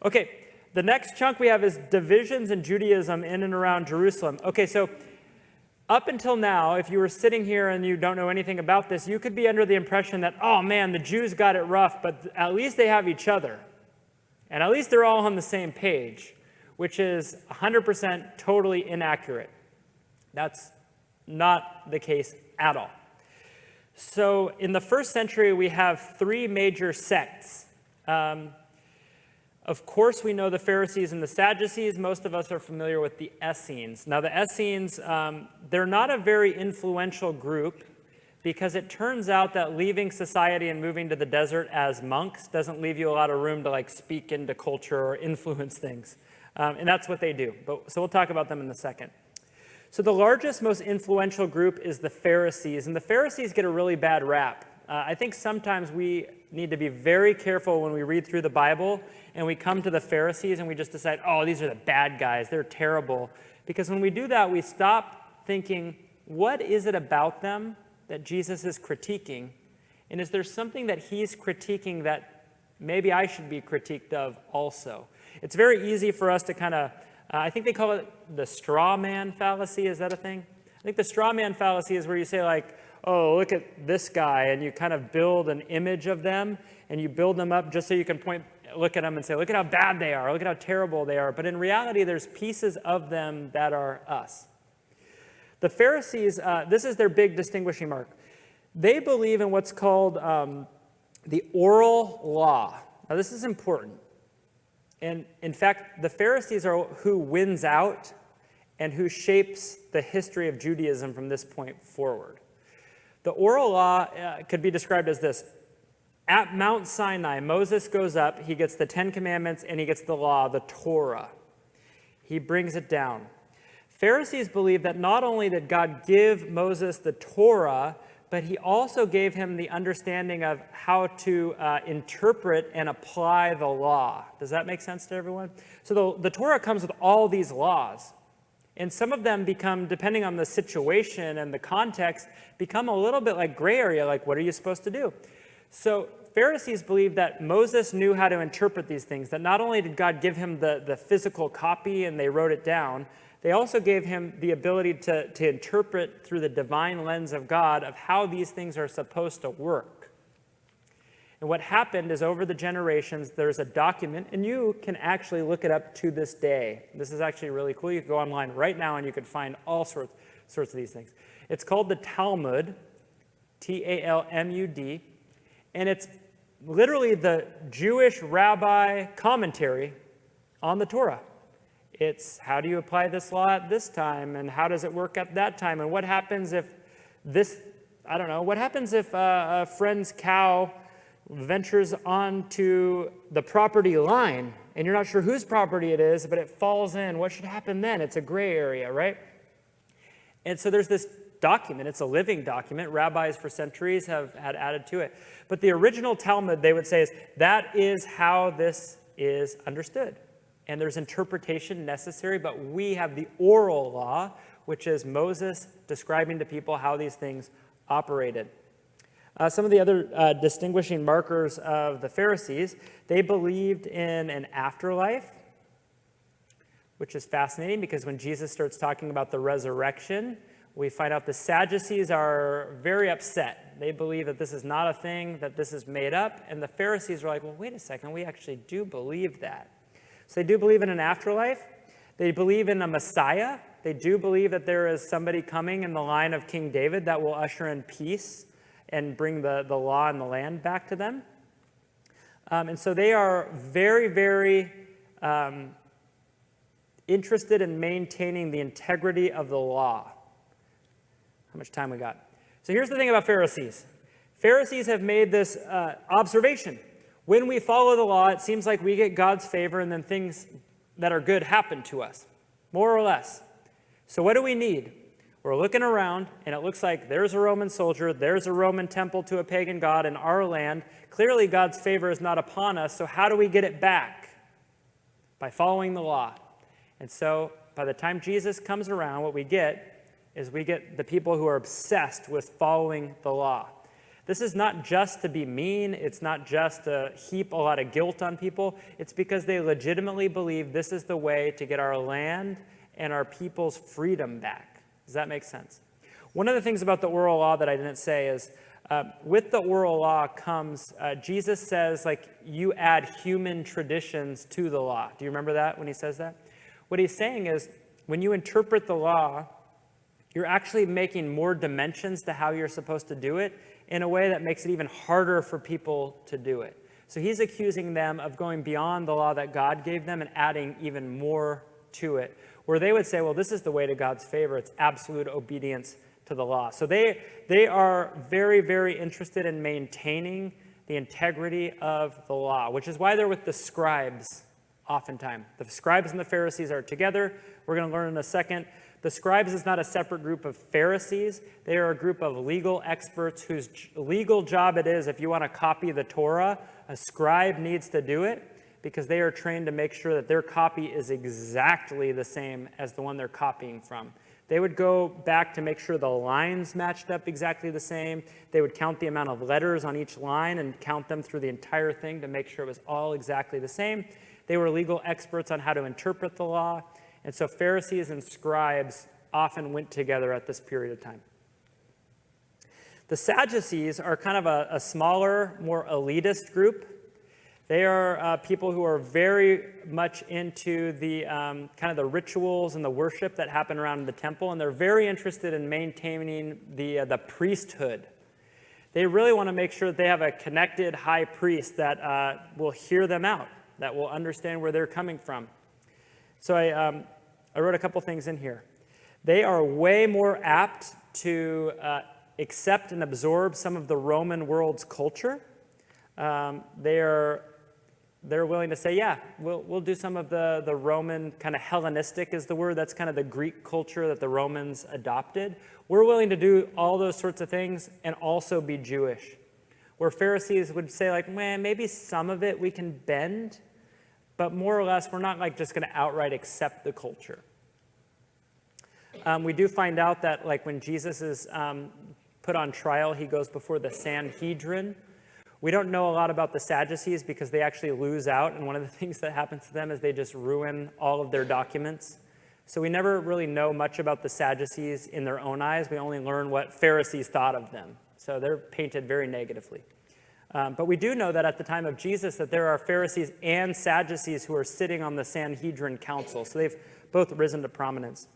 okay, the next chunk we have is divisions in Judaism in and around Jerusalem. Okay, so up until now, if you were sitting here and you don't know anything about this, you could be under the impression that, oh man, the Jews got it rough, but at least they have each other. And at least they're all on the same page, which is 100% totally inaccurate. That's not the case at all. So in the first century, we have three major sects. Of course, we know the Pharisees and the Sadducees. Most of us are familiar with the Essenes. Now, the Essenes, they're not a very influential group because it turns out that leaving society and moving to the desert as monks doesn't leave you a lot of room to like speak into culture or influence things. And that's what they do. So we'll talk about them in a second. So the largest, most influential group is the Pharisees. And the Pharisees get a really bad rap. I think sometimes we need to be very careful when we read through the Bible and we come to the Pharisees and we just decide, oh, these are the bad guys, they're terrible. Because when we do that, we stop thinking, what is it about them that Jesus is critiquing? And is there something that he's critiquing that maybe I should be critiqued of also? It's very easy for us to kind of, I think they call it the straw man fallacy. Is that a thing? I think the straw man fallacy is where you say like, oh, look at this guy, and you kind of build an image of them, and you build them up just so you can look at them and say, look at how bad they are, look at how terrible they are. But in reality, there's pieces of them that are us. The Pharisees, this is their big distinguishing mark. They believe in what's called the oral law. Now, this is important. And in fact, the Pharisees are who wins out and who shapes the history of Judaism from this point forward. The oral law could be described as this. At Mount Sinai, Moses goes up, he gets the 10 Commandments, and he gets the law, the Torah. He brings it down. Pharisees believe that not only did God give Moses the Torah, but he also gave him the understanding of how to interpret and apply the law. Does that make sense to everyone? So the Torah comes with all these laws. And some of them become, depending on the situation and the context, become a little bit like gray area, like what are you supposed to do? So Pharisees believe that Moses knew how to interpret these things, that not only did God give him the physical copy and they wrote it down, they also gave him the ability to interpret through the divine lens of God of how these things are supposed to work. And what happened is over the generations, there's a document, and you can actually look it up to this day. This is actually really cool. You can go online right now and you can find all sorts of these things. It's called the Talmud, Talmud, and it's literally the Jewish rabbi commentary on the Torah. It's how do you apply this law at this time, and how does it work at that time, and what happens if this, I don't know, what happens if a friend's cow ventures onto the property line, and you're not sure whose property it is, but it falls in. What should happen then? It's a gray area, right? And so there's this document. It's a living document. Rabbis for centuries have had added to it. But the original Talmud, they would say, is that is how this is understood. And there's interpretation necessary, but we have the oral law, which is Moses describing to people how these things operated. Some of the other distinguishing markers of the Pharisees, they believed in an afterlife, which is fascinating because when Jesus starts talking about the resurrection, we find out the Sadducees are very upset. They believe that this is not a thing, that this is made up, and the Pharisees are like, well, wait a second, we actually do believe that. So they do believe in an afterlife. They believe in a Messiah. They do believe that there is somebody coming in the line of King David that will usher in peace and bring the law and the land back to them. And so they are very, very interested in maintaining the integrity of the law. How much time we got? So here's the thing about Pharisees. Pharisees have made this observation. When we follow the law, it seems like we get God's favor and then things that are good happen to us, more or less. So what do we need? We're looking around, and it looks like there's a Roman soldier, there's a Roman temple to a pagan god in our land. Clearly, God's favor is not upon us, so how do we get it back? By following the law. And so, by the time Jesus comes around, what we get is we get the people who are obsessed with following the law. This is not just to be mean, it's not just to heap a lot of guilt on people, it's because they legitimately believe this is the way to get our land and our people's freedom back. Does that make sense? One of the things about the oral law that I didn't say is with the oral law comes, Jesus says, like, you add human traditions to the law. Do you remember that when he says that? What he's saying is when you interpret the law, you're actually making more dimensions to how you're supposed to do it in a way that makes it even harder for people to do it. So he's accusing them of going beyond the law that God gave them and adding even more to it, where they would say, well, this is the way to God's favor. It's absolute obedience to the law. So they are very, very interested in maintaining the integrity of the law, which is why they're with the scribes oftentimes. The scribes and the Pharisees are together. We're going to learn in a second. The scribes is not a separate group of Pharisees. They are a group of legal experts whose legal job it is, if you want to copy the Torah, a scribe needs to do it because they are trained to make sure that their copy is exactly the same as the one they're copying from. They would go back to make sure the lines matched up exactly the same. They would count the amount of letters on each line and count them through the entire thing to make sure it was all exactly the same. They were legal experts on how to interpret the law. And so Pharisees and scribes often went together at this period of time. The Sadducees are kind of a smaller, more elitist group. They are people who are very much into the kind of the rituals and the worship that happen around the temple, and they're very interested in maintaining the priesthood. They really want to make sure that they have a connected high priest that will hear them out, that will understand where they're coming from. So I wrote a couple things in here. They are way more apt to accept and absorb some of the Roman world's culture. They're willing to say, yeah, we'll do some of the Roman kind of Hellenistic is the word. That's kind of the Greek culture that the Romans adopted. We're willing to do all those sorts of things and also be Jewish. Where Pharisees would say, like, man, maybe some of it we can bend, but more or less we're not like just going to outright accept the culture. We do find out that like when Jesus is put on trial, he goes before the Sanhedrin. We don't know a lot about the Sadducees because they actually lose out, and one of the things that happens to them is they just ruin all of their documents. So we never really know much about the Sadducees in their own eyes. We only learn what Pharisees thought of them. So they're painted very negatively. But we do know that at the time of Jesus that there are Pharisees and Sadducees who are sitting on the Sanhedrin council. So they've both risen to prominence.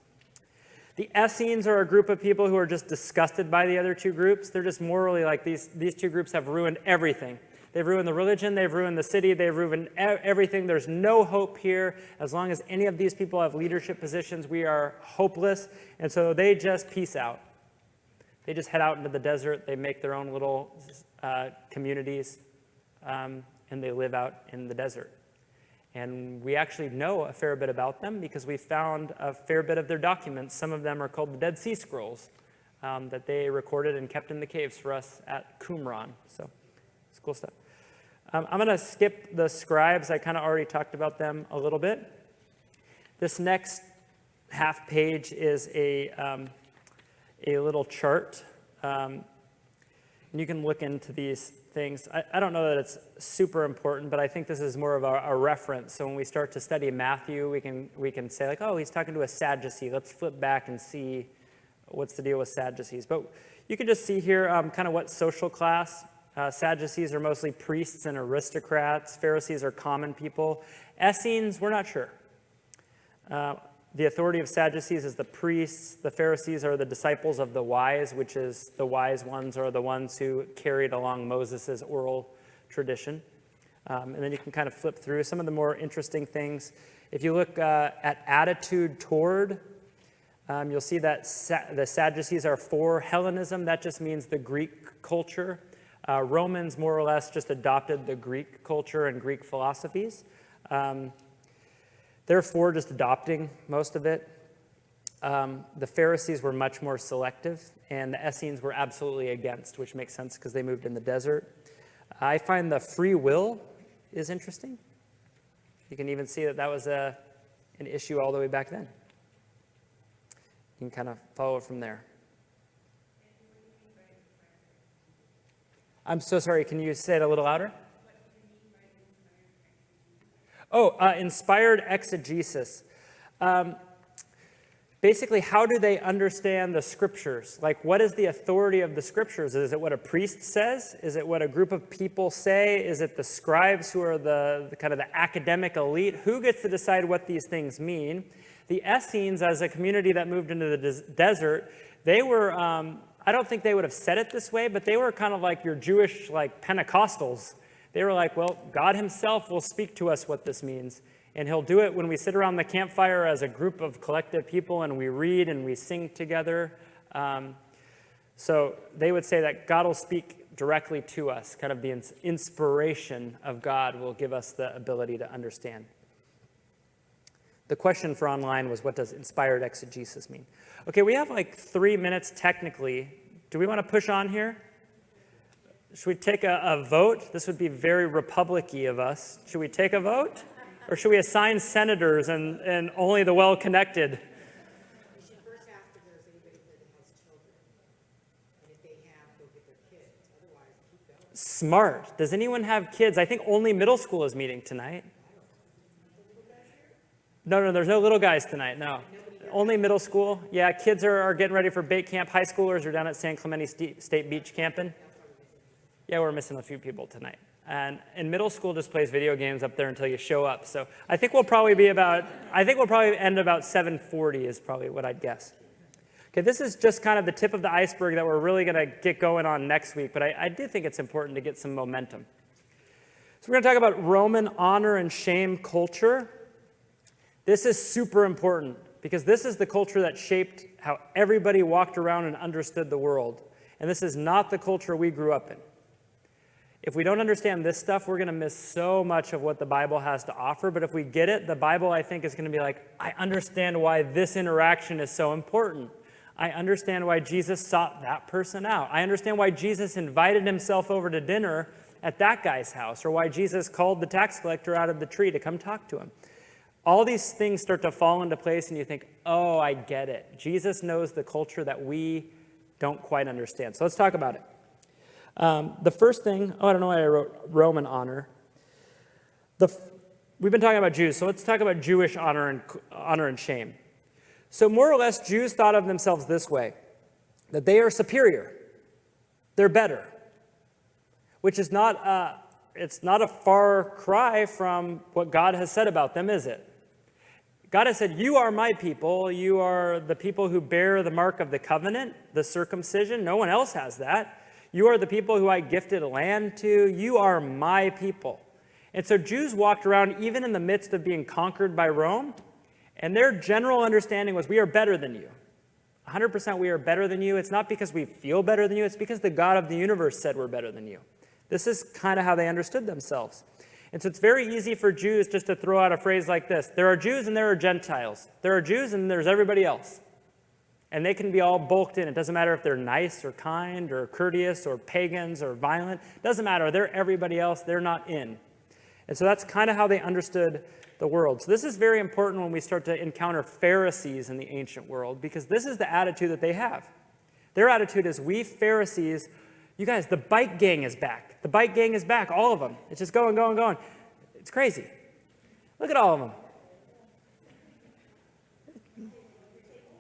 The Essenes are a group of people who are just disgusted by the other two groups. They're just morally like these two groups have ruined everything. They've ruined the religion, they've ruined the city, they've ruined everything. There's no hope here. As long as any of these people have leadership positions, we are hopeless. And so they just peace out. They just head out into the desert. They make their own little communities, and they live out in the desert. And we actually know a fair bit about them because we found a fair bit of their documents. Some of them are called the Dead Sea Scrolls that they recorded and kept in the caves for us at Qumran. So it's cool stuff. I'm going to skip the scribes. I kind of already talked about them a little bit. This next half page is a little chart. And you can look into these things. I don't know that it's super important, but I think this is more of a reference. So when we start to study Matthew, we can say like, oh, he's talking to a Sadducee. Let's flip back and see what's the deal with Sadducees. But you can just see here kind of what social class. Sadducees are mostly priests and aristocrats. Pharisees are common people. Essenes, we're not sure. The authority of Sadducees is the priests. The Pharisees are the disciples of the wise, which is the wise ones are the ones who carried along Moses' oral tradition. And then you can kind of flip through some of the more interesting things. If you look at attitude toward, you'll see that the Sadducees are for Hellenism. That just means the Greek culture. Romans more or less just adopted the Greek culture and Greek philosophies. Therefore, just adopting most of it. The Pharisees were much more selective, and the Essenes were absolutely against, which makes sense because they moved in the desert. I find the free will is interesting. You can even see that was an issue all the way back then. You can kind of follow it from there. I'm so sorry, can you say it a little louder? Oh, inspired exegesis. basically, how do they understand the scriptures? Like, what is the authority of the scriptures? Is it what a priest says? Is it what a group of people say? Is it the scribes who are the kind of the academic elite? Who gets to decide what these things mean? The Essenes, as a community that moved into the desert, they were, I don't think they would have said it this way, but they were kind of like your Jewish, like, Pentecostals. They were like, well, God himself will speak to us what this means. And he'll do it when we sit around the campfire as a group of collective people and we read and we sing together. So they would say that God will speak directly to us. Kind of the inspiration of God will give us the ability to understand. The question for online was, what does inspired exegesis mean? Okay, we have like 3 minutes technically. Do we want to push on here? Should we take a vote? This would be very Republic-y of us. Should we take a vote? Or should we assign senators and only the well-connected? You should first ask if there's anybody here that has children. And if they have, go get their kids. Otherwise, keep going. Smart. Does anyone have kids? I think only middle school is meeting tonight. No, there's no little guys tonight, no. Only middle school. Yeah, kids are getting ready for bait camp. High schoolers are down at San Clemente State Beach camping. Yeah, we're missing a few people tonight. And middle school just plays video games up there until you show up. So I think we'll probably end about 7:40 is probably what I'd guess. Okay, this is just kind of the tip of the iceberg that we're really going to get going on next week, but I do think it's important to get some momentum. So we're going to talk about Roman honor and shame culture. This is super important because this is the culture that shaped how everybody walked around and understood the world. And this is not the culture we grew up in. If we don't understand this stuff, we're going to miss so much of what the Bible has to offer. But if we get it, the Bible, I think, is going to be like, I understand why this interaction is so important. I understand why Jesus sought that person out. I understand why Jesus invited himself over to dinner at that guy's house, or why Jesus called the tax collector out of the tree to come talk to him. All these things start to fall into place, and you think, oh, I get it. Jesus knows the culture that we don't quite understand. So let's talk about it. The first thing, I don't know why I wrote Roman honor. We've been talking about Jews, so let's talk about Jewish honor and shame. So more or less, Jews thought of themselves this way, that they are superior. They're better, which is it's not a far cry from what God has said about them, is it? God has said, you are my people. You are the people who bear the mark of the covenant, the circumcision. No one else has that. You are the people who I gifted land to. You are my people. And so Jews walked around even in the midst of being conquered by Rome, and their general understanding was, we are better than you. 100% we are better than you. It's not because we feel better than you. It's because the God of the universe said we're better than you. This is kind of how they understood themselves. And so it's very easy for Jews just to throw out a phrase like this. There are Jews and there are Gentiles. There are Jews and there's everybody else. And they can be all bulked in. It doesn't matter if they're nice or kind or courteous or pagans or violent. It doesn't matter. They're everybody else. They're not in. And so that's kind of how they understood the world. So this is very important when we start to encounter Pharisees in the ancient world, because this is the attitude that they have. Their attitude is, we Pharisees, you guys, the bike gang is back. The bike gang is back, all of them. It's just going, going, going. It's crazy. Look at all of them.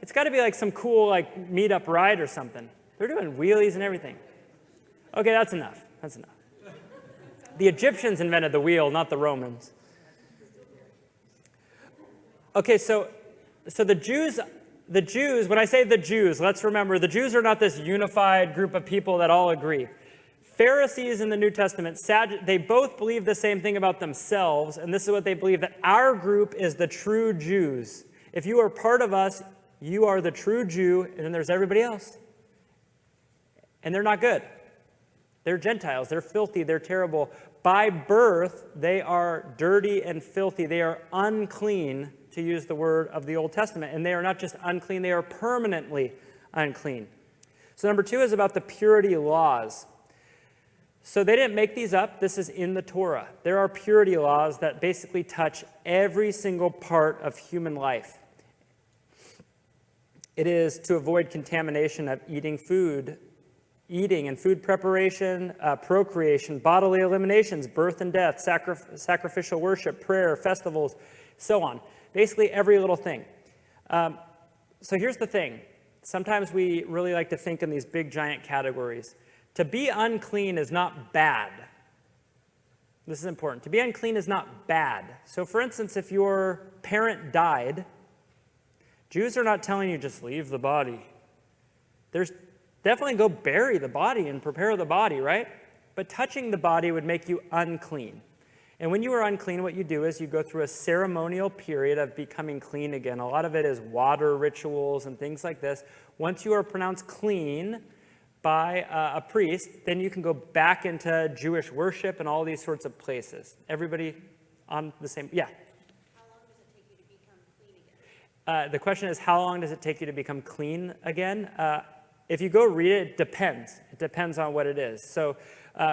It's got to be like some cool like meetup ride or something. They're doing wheelies and everything. Okay, that's enough. That's enough. The Egyptians invented the wheel, not the Romans. Okay, so the Jews, when I say the Jews, let's remember the Jews are not this unified group of people that all agree. Pharisees in the New Testament, they both believe the same thing about themselves, and this is what they believe, that our group is the true Jews. If you are part of us, you are the true Jew, and then there's everybody else. And they're not good. They're Gentiles. They're filthy. They're terrible. By birth, they are dirty and filthy. They are unclean, to use the word of the Old Testament. And they are not just unclean, they are permanently unclean. So number 2 is about the purity laws. So they didn't make these up. This is in the Torah. There are purity laws that basically touch every single part of human life. It is to avoid contamination of eating and food preparation, procreation, bodily eliminations, birth and death, sacrificial worship, prayer, festivals, so on. Basically every little thing. So here's the thing. Sometimes we really like to think in these big, giant categories. To be unclean is not bad. This is important. To be unclean is not bad. So for instance, if your parent died, Jews are not telling you just leave the body. There's definitely go bury the body and prepare the body, right? But touching the body would make you unclean. And when you are unclean, what you do is you go through a ceremonial period of becoming clean again. A lot of it is water rituals and things like this. Once you are pronounced clean by a priest, then you can go back into Jewish worship and all these sorts of places. Everybody on the same, yeah? How long does it take you to become clean again? The question is, how long does it take you to become clean again? If you go read it, it depends. It depends on what it is. So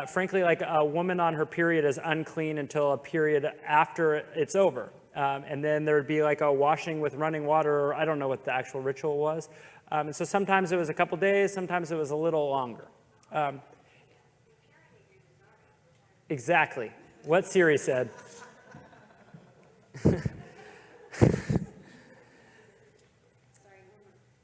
frankly, like a woman on her period is unclean until a period after it's over. And then there would be like a washing with running water, or I don't know what the actual ritual was. And so sometimes it was a couple days, sometimes it was a little longer. Exactly. What Siri said. Sorry,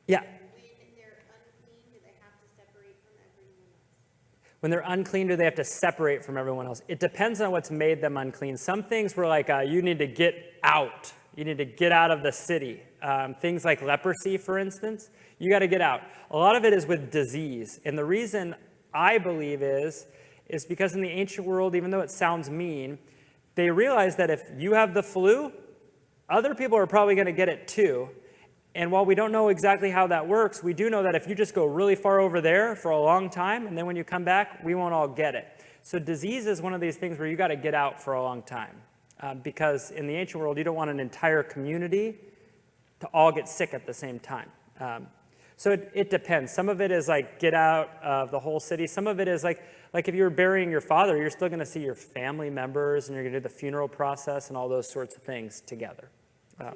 Yeah. when they're unclean, do they have to separate from everyone else? When they're unclean, do they have to separate from everyone else? It depends on what's made them unclean. Some things were like, you need to get out. You need to get out of the city. Things like leprosy, for instance, you got to get out. A lot of it is with disease. And the reason I believe is because in the ancient world, even though it sounds mean, they realized that if you have the flu, other people are probably going to get it too. And while we don't know exactly how that works, we do know that if you just go really far over there for a long time, and then when you come back, we won't all get it. So disease is one of these things where you got to get out for a long time. Because in the ancient world, you don't want an entire community to all get sick at the same time. So it depends. Some of it is like get out of the whole city. Some of it is like if you were burying your father, you're still going to see your family members, and you're going to do the funeral process and all those sorts of things together. You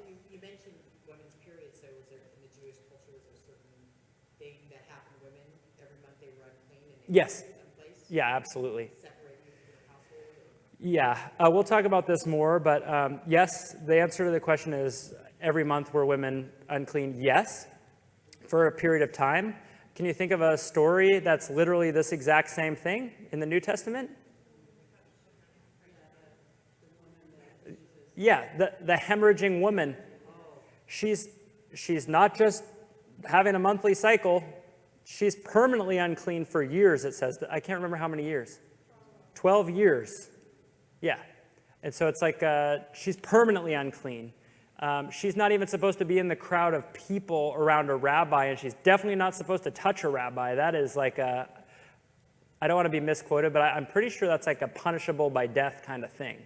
mentioned women's period, so was there, in the Jewish culture, was there a certain thing that happened to women every month they were unclean and they Yes. went someplace? Yeah, absolutely. Separate you from the household? Yeah, we'll talk about this more, but yes, the answer to the question is every month were women unclean? Yes, for a period of time. Can you think of a story that's literally this exact same thing in the New Testament? Yeah, the hemorrhaging woman. She's not just having a monthly cycle. She's permanently unclean for years, it says. I can't remember how many years. 12 years. Yeah. And so it's like she's permanently unclean. She's not even supposed to be in the crowd of people around a rabbi, and she's definitely not supposed to touch a rabbi. That is like I don't want to be misquoted, but I'm pretty sure that's like a punishable by death kind of thing.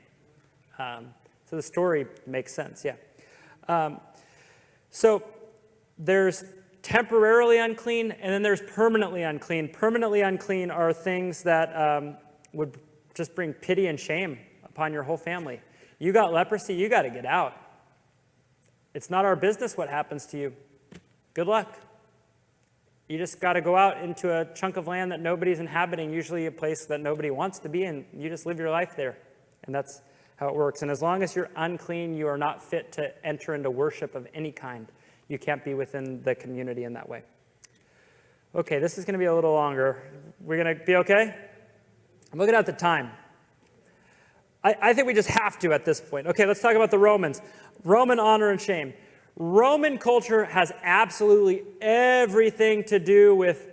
So the story makes sense, yeah. So there's temporarily unclean, and then there's permanently unclean. Permanently unclean are things that would just bring pity and shame upon your whole family. You got leprosy, you got to get out. It's not our business what happens to you. Good luck. You just got to go out into a chunk of land that nobody's inhabiting, usually a place that nobody wants to be, and you just live your life there. And that's how it works. And as long as you're unclean, you are not fit to enter into worship of any kind. You can't be within the community in that way. Okay, this is going to be a little longer. We're going to be okay? I'm looking at the time. I think we just have to at this point. Okay, let's talk about the Romans. Roman honor and shame. Roman culture has absolutely everything to do with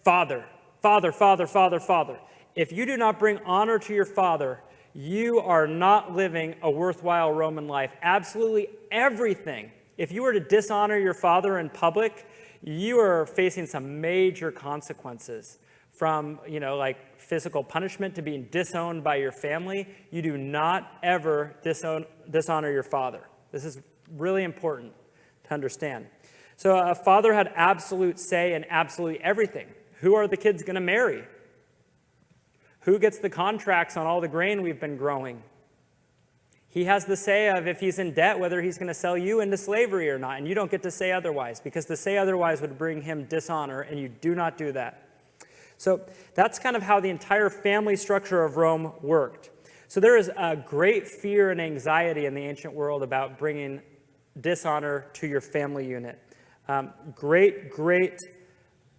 father. Father, father, father, father. If you do not bring honor to your father, you are not living a worthwhile Roman life. Absolutely everything. If you were to dishonor your father in public, you are facing some major consequences. From, like physical punishment to being disowned by your family. You do not ever dishonor your father. This is really important to understand. So a father had absolute say in absolutely everything. Who are the kids going to marry? Who gets the contracts on all the grain we've been growing? He has the say of if he's in debt, whether he's going to sell you into slavery or not. And you don't get to say otherwise, because to say otherwise would bring him dishonor, and you do not do that. So that's kind of how the entire family structure of Rome worked. So there is a great fear and anxiety in the ancient world about bringing dishonor to your family unit. Great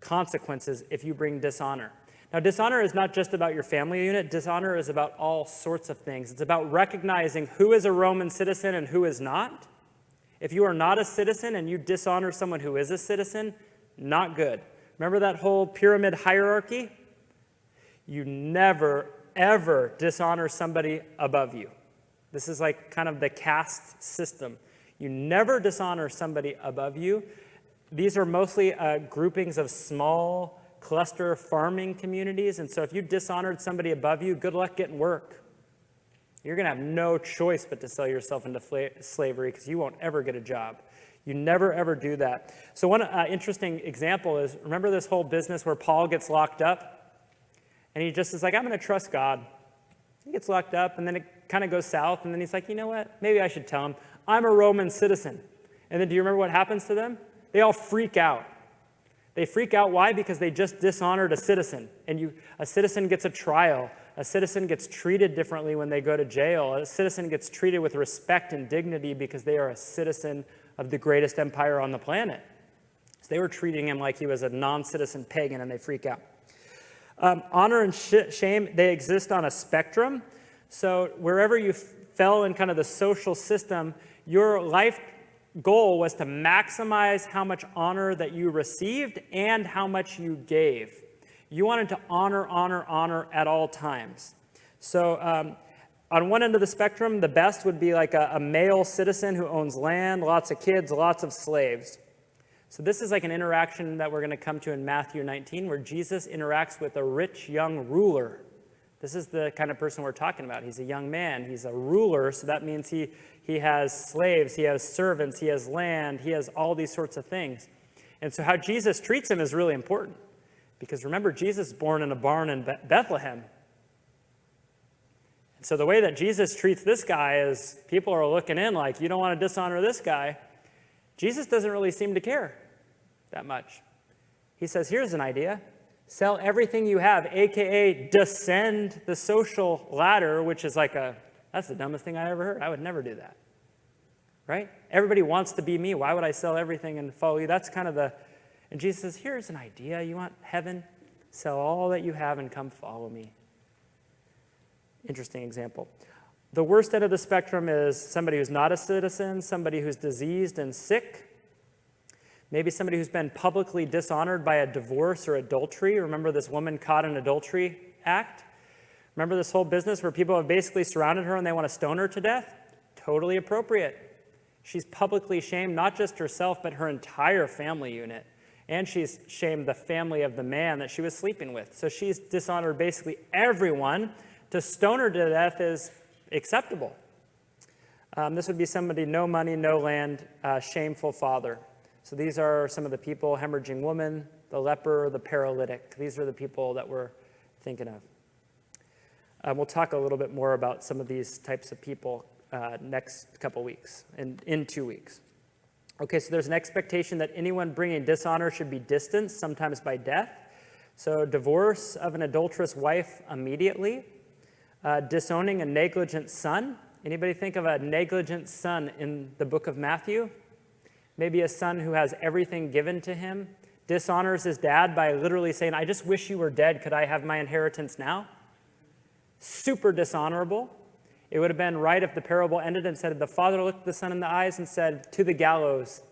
consequences if you bring dishonor. Now, dishonor is not just about your family unit. Dishonor is about all sorts of things. It's about recognizing who is a Roman citizen and who is not. If you are not a citizen and you dishonor someone who is a citizen, not good. Remember that whole pyramid hierarchy? You never, ever dishonor somebody above you. This is like kind of the caste system. You never dishonor somebody above you. These are mostly groupings of small cluster farming communities. And so if you dishonored somebody above you, good luck getting work. You're going to have no choice but to sell yourself into slavery because you won't ever get a job. You never, ever do that. So one interesting example is, remember this whole business where Paul gets locked up? And he just is like, I'm going to trust God. He gets locked up, and then it kind of goes south, and then he's like, you know what? Maybe I should tell him, I'm a Roman citizen. And then do you remember what happens to them? They all freak out. They freak out. Why? Because they just dishonored a citizen. And a citizen gets a trial. A citizen gets treated differently when they go to jail. A citizen gets treated with respect and dignity because they are a citizen of the greatest empire on the planet. So they were treating him like he was a non-citizen pagan, and they freak out. Honor and shame, they exist on a spectrum. So wherever you fell in kind of the social system, your life goal was to maximize how much honor that you received and how much you gave. You wanted to honor at all times. So on one end of the spectrum, the best would be like a male citizen who owns land, lots of kids, lots of slaves. So this is like an interaction that we're going to come to in Matthew 19, where Jesus interacts with a rich young ruler. This is the kind of person we're talking about. He's a young man. He's a ruler, so that means he has slaves, he has servants, he has land, he has all these sorts of things. And so how Jesus treats him is really important. Because remember, Jesus is born in a barn in Bethlehem. And so the way that Jesus treats this guy is people are looking in like, you don't want to dishonor this guy. Jesus doesn't really seem to care that much. He says, here's an idea. Sell everything you have, a.k.a. descend the social ladder, which is like that's the dumbest thing I ever heard. I would never do that. Right? Everybody wants to be me. Why would I sell everything and follow you? That's kind of and Jesus says, here's an idea. You want heaven? Sell all that you have and come follow me. Interesting example. The worst end of the spectrum is somebody who's not a citizen, somebody who's diseased and sick, maybe somebody who's been publicly dishonored by a divorce or adultery. Remember this woman caught in adultery act? Remember this whole business where people have basically surrounded her and they want to stone her to death? Totally appropriate. She's publicly shamed not just herself, but her entire family unit. And she's shamed the family of the man that she was sleeping with. So she's dishonored basically everyone. To stone her to death is acceptable. This would be somebody, no money, no land, shameful father. So these are some of the people: hemorrhaging woman, the leper, the paralytic. These are the people that we're thinking of. We'll talk a little bit more about some of these types of people next couple weeks, in 2 weeks. Okay, so there's an expectation that anyone bringing dishonor should be distanced, sometimes by death. So divorce of an adulterous wife immediately. Disowning a negligent son. Anybody think of a negligent son in the book of Matthew? Maybe a son who has everything given to him, dishonors his dad by literally saying, I just wish you were dead. Could I have my inheritance now? Super dishonorable. It would have been right if the parable ended and said, the father looked the son in the eyes and said, to the gallows,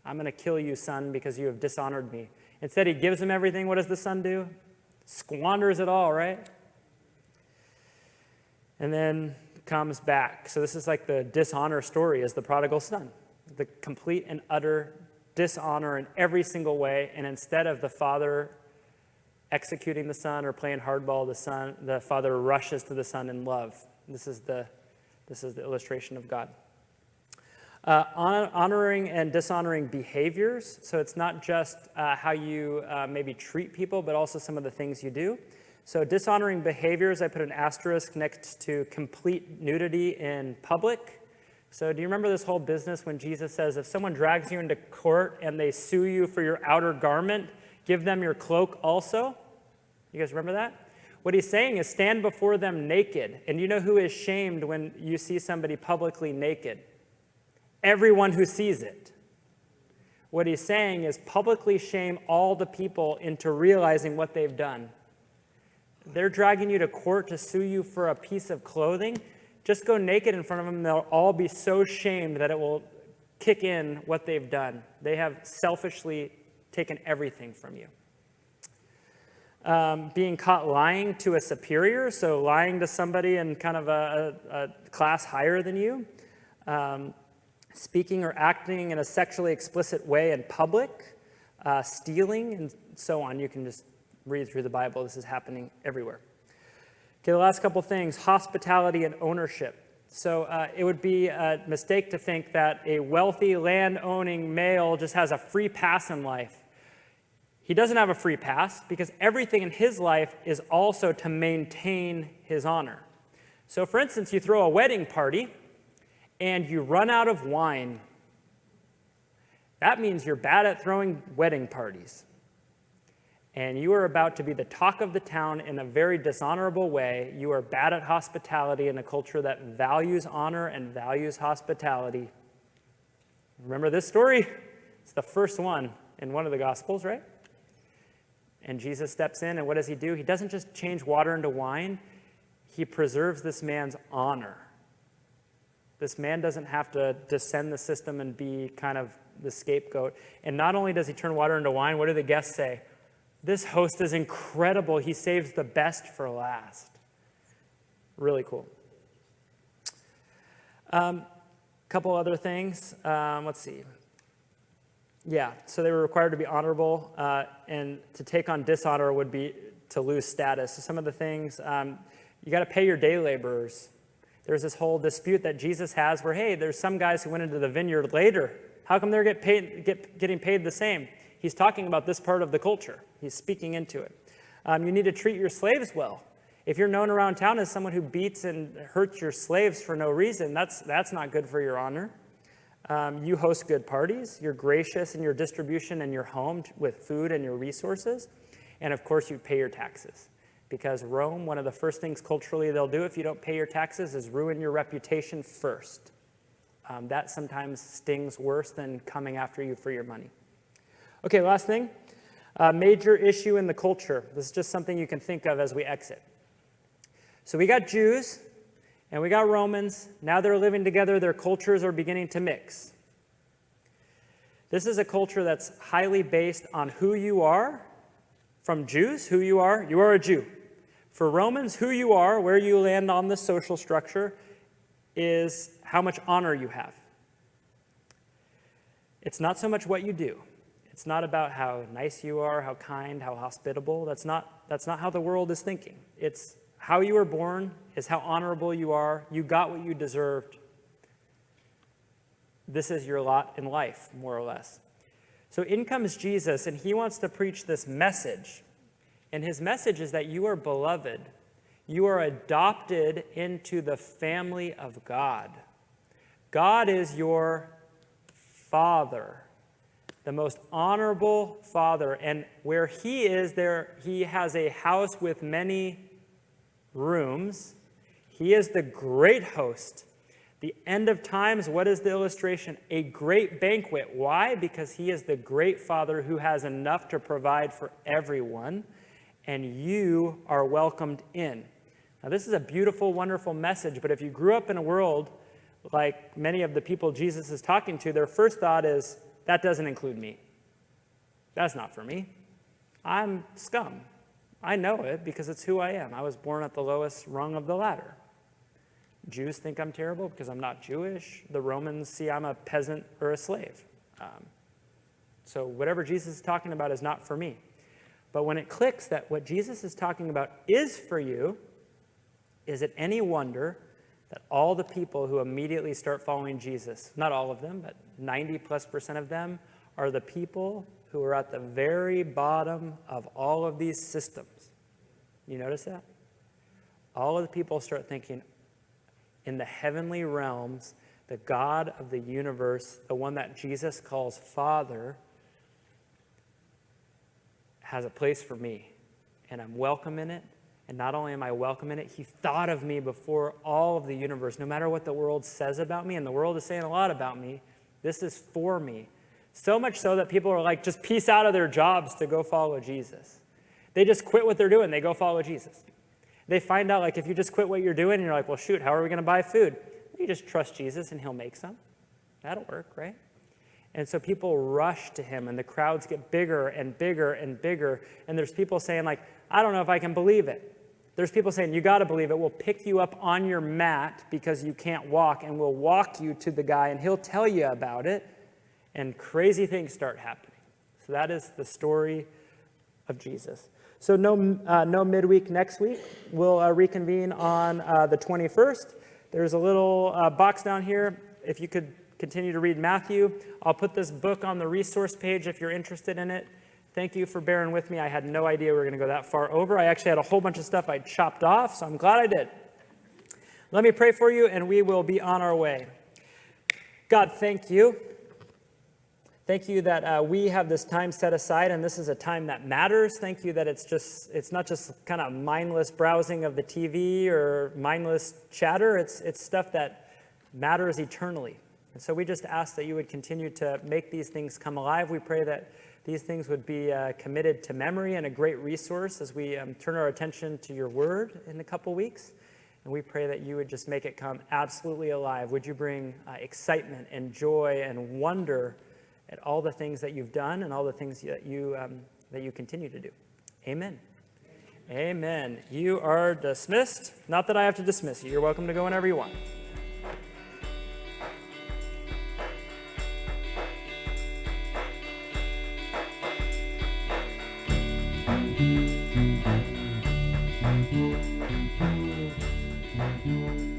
I'm going to kill you, son, because you have dishonored me. Instead, he gives him everything. What does the son do? Squanders it all, right? And then comes back. So this is like the dishonor story, is the prodigal son. The complete and utter dishonor in every single way. And instead of the father executing the son or playing hardball, the father rushes to the son in love. This is the illustration of God. Honoring and dishonoring behaviors. So it's not just how you maybe treat people, but also some of the things you do. So dishonoring behaviors, I put an asterisk next to complete nudity in public. So do you remember this whole business when Jesus says, if someone drags you into court and they sue you for your outer garment, give them your cloak also? You guys remember that? What he's saying is stand before them naked. And you know who is shamed when you see somebody publicly naked? Everyone who sees it. What he's saying is publicly shame all the people into realizing what they've done. They're dragging you to court to sue you for a piece of clothing. Just go naked in front of them. They'll all be so shamed that it will kick in what they've done. They have selfishly taken everything from you. Being caught lying to a superior, so lying to somebody in kind of a class higher than you. Speaking or acting in a sexually explicit way in public, stealing, and so on. You can just read through the Bible. This is happening everywhere. Okay, the last couple things, hospitality and ownership. So it would be a mistake to think that a wealthy, land-owning male just has a free pass in life. He doesn't have a free pass because everything in his life is also to maintain his honor. So for instance, you throw a wedding party and you run out of wine. That means you're bad at throwing wedding parties. And you are about to be the talk of the town in a very dishonorable way. You are bad at hospitality in a culture that values honor and values hospitality. Remember this story? It's the first one in one of the Gospels, right? And Jesus steps in, and what does he do? He doesn't just change water into wine. He preserves this man's honor. This man doesn't have to descend the system and be kind of the scapegoat. And not only does he turn water into wine, what do the guests say? This host is incredible. He saves the best for last. Really cool. Couple other things. Let's see. Yeah, so they were required to be honorable, and to take on dishonor would be to lose status. So some of the things, you got to pay your day laborers. There's this whole dispute that Jesus has where, hey, there's some guys who went into the vineyard later. How come they're getting paid the same? He's talking about this part of the culture. He's speaking into it. You need to treat your slaves well. If you're known around town as someone who beats and hurts your slaves for no reason, that's not good for your honor. You host good parties. You're gracious in your distribution in your home with food and your resources. And of course, you pay your taxes. Because Rome, one of the first things culturally they'll do if you don't pay your taxes is ruin your reputation first. That sometimes stings worse than coming after you for your money. Okay, last thing. Major issue in the culture. This is just something you can think of as we exit. So we got Jews and we got Romans. Now they're living together. Their cultures are beginning to mix. This is a culture that's highly based on who you are. From Jews, who you are a Jew. For Romans, who you are, where you land on the social structure, is how much honor you have. It's not so much what you do. It's not about how nice you are, how kind, how hospitable. That's not how the world is thinking. It's how you were born, is how honorable you are. You got what you deserved. This is your lot in life, more or less. So in comes Jesus, and he wants to preach this message. And his message is that you are beloved. You are adopted into the family of God. God is your Father, the most honorable Father. And where he is, there he has a house with many rooms. He is the great host. The end of times, what is the illustration? A great banquet. Why? Because he is the great Father who has enough to provide for everyone, and you are welcomed in. Now, this is a beautiful, wonderful message, but if you grew up in a world like many of the people Jesus is talking to, their first thought is, that doesn't include me. That's not for me. I'm scum. I know it because it's who I am. I was born at the lowest rung of the ladder. Jews think I'm terrible because I'm not Jewish. The Romans see I'm a peasant or a slave. So whatever Jesus is talking about is not for me. But when it clicks that what Jesus is talking about is for you, is it any wonder that all the people who immediately start following Jesus, not all of them, but 90+% of them, are the people who are at the very bottom of all of these systems. You notice that? All of the people start thinking, in the heavenly realms, the God of the universe, the one that Jesus calls Father, has a place for me, and I'm welcome in it. And not only am I welcome in it, he thought of me before all of the universe. No matter what the world says about me, and the world is saying a lot about me, this is for me. So much so that people are like, just piece out of their jobs to go follow Jesus. They just quit what they're doing. They go follow Jesus. They find out, like, if you just quit what you're doing, and you're like, well, shoot, how are we going to buy food? You just trust Jesus, and he'll make some. That'll work, right? And so people rush to him, and the crowds get bigger and bigger and bigger. And there's people saying, like, I don't know if I can believe it. There's people saying, you got to believe it. We'll pick you up on your mat because you can't walk, and we'll walk you to the guy, and he'll tell you about it. And crazy things start happening. So that is the story of Jesus. So no midweek next week. We'll reconvene on the 21st. There's a little box down here. If you could continue to read Matthew. I'll put this book on the resource page if you're interested in it. Thank you for bearing with me. I had no idea we were going to go that far over. I actually had a whole bunch of stuff I chopped off, so I'm glad I did. Let me pray for you, and we will be on our way. God, thank you. Thank you that we have this time set aside, and this is a time that matters. Thank you that it's not just kind of mindless browsing of the TV or mindless chatter. It's stuff that matters eternally. And so we just ask that you would continue to make these things come alive. We pray that these things would be committed to memory and a great resource as we turn our attention to your word in a couple weeks. And we pray that you would just make it come absolutely alive. Would you bring excitement and joy and wonder at all the things that you've done and all the things that you continue to do. Amen. Amen. You are dismissed. Not that I have to dismiss you. You're welcome to go whenever you want. Thank you.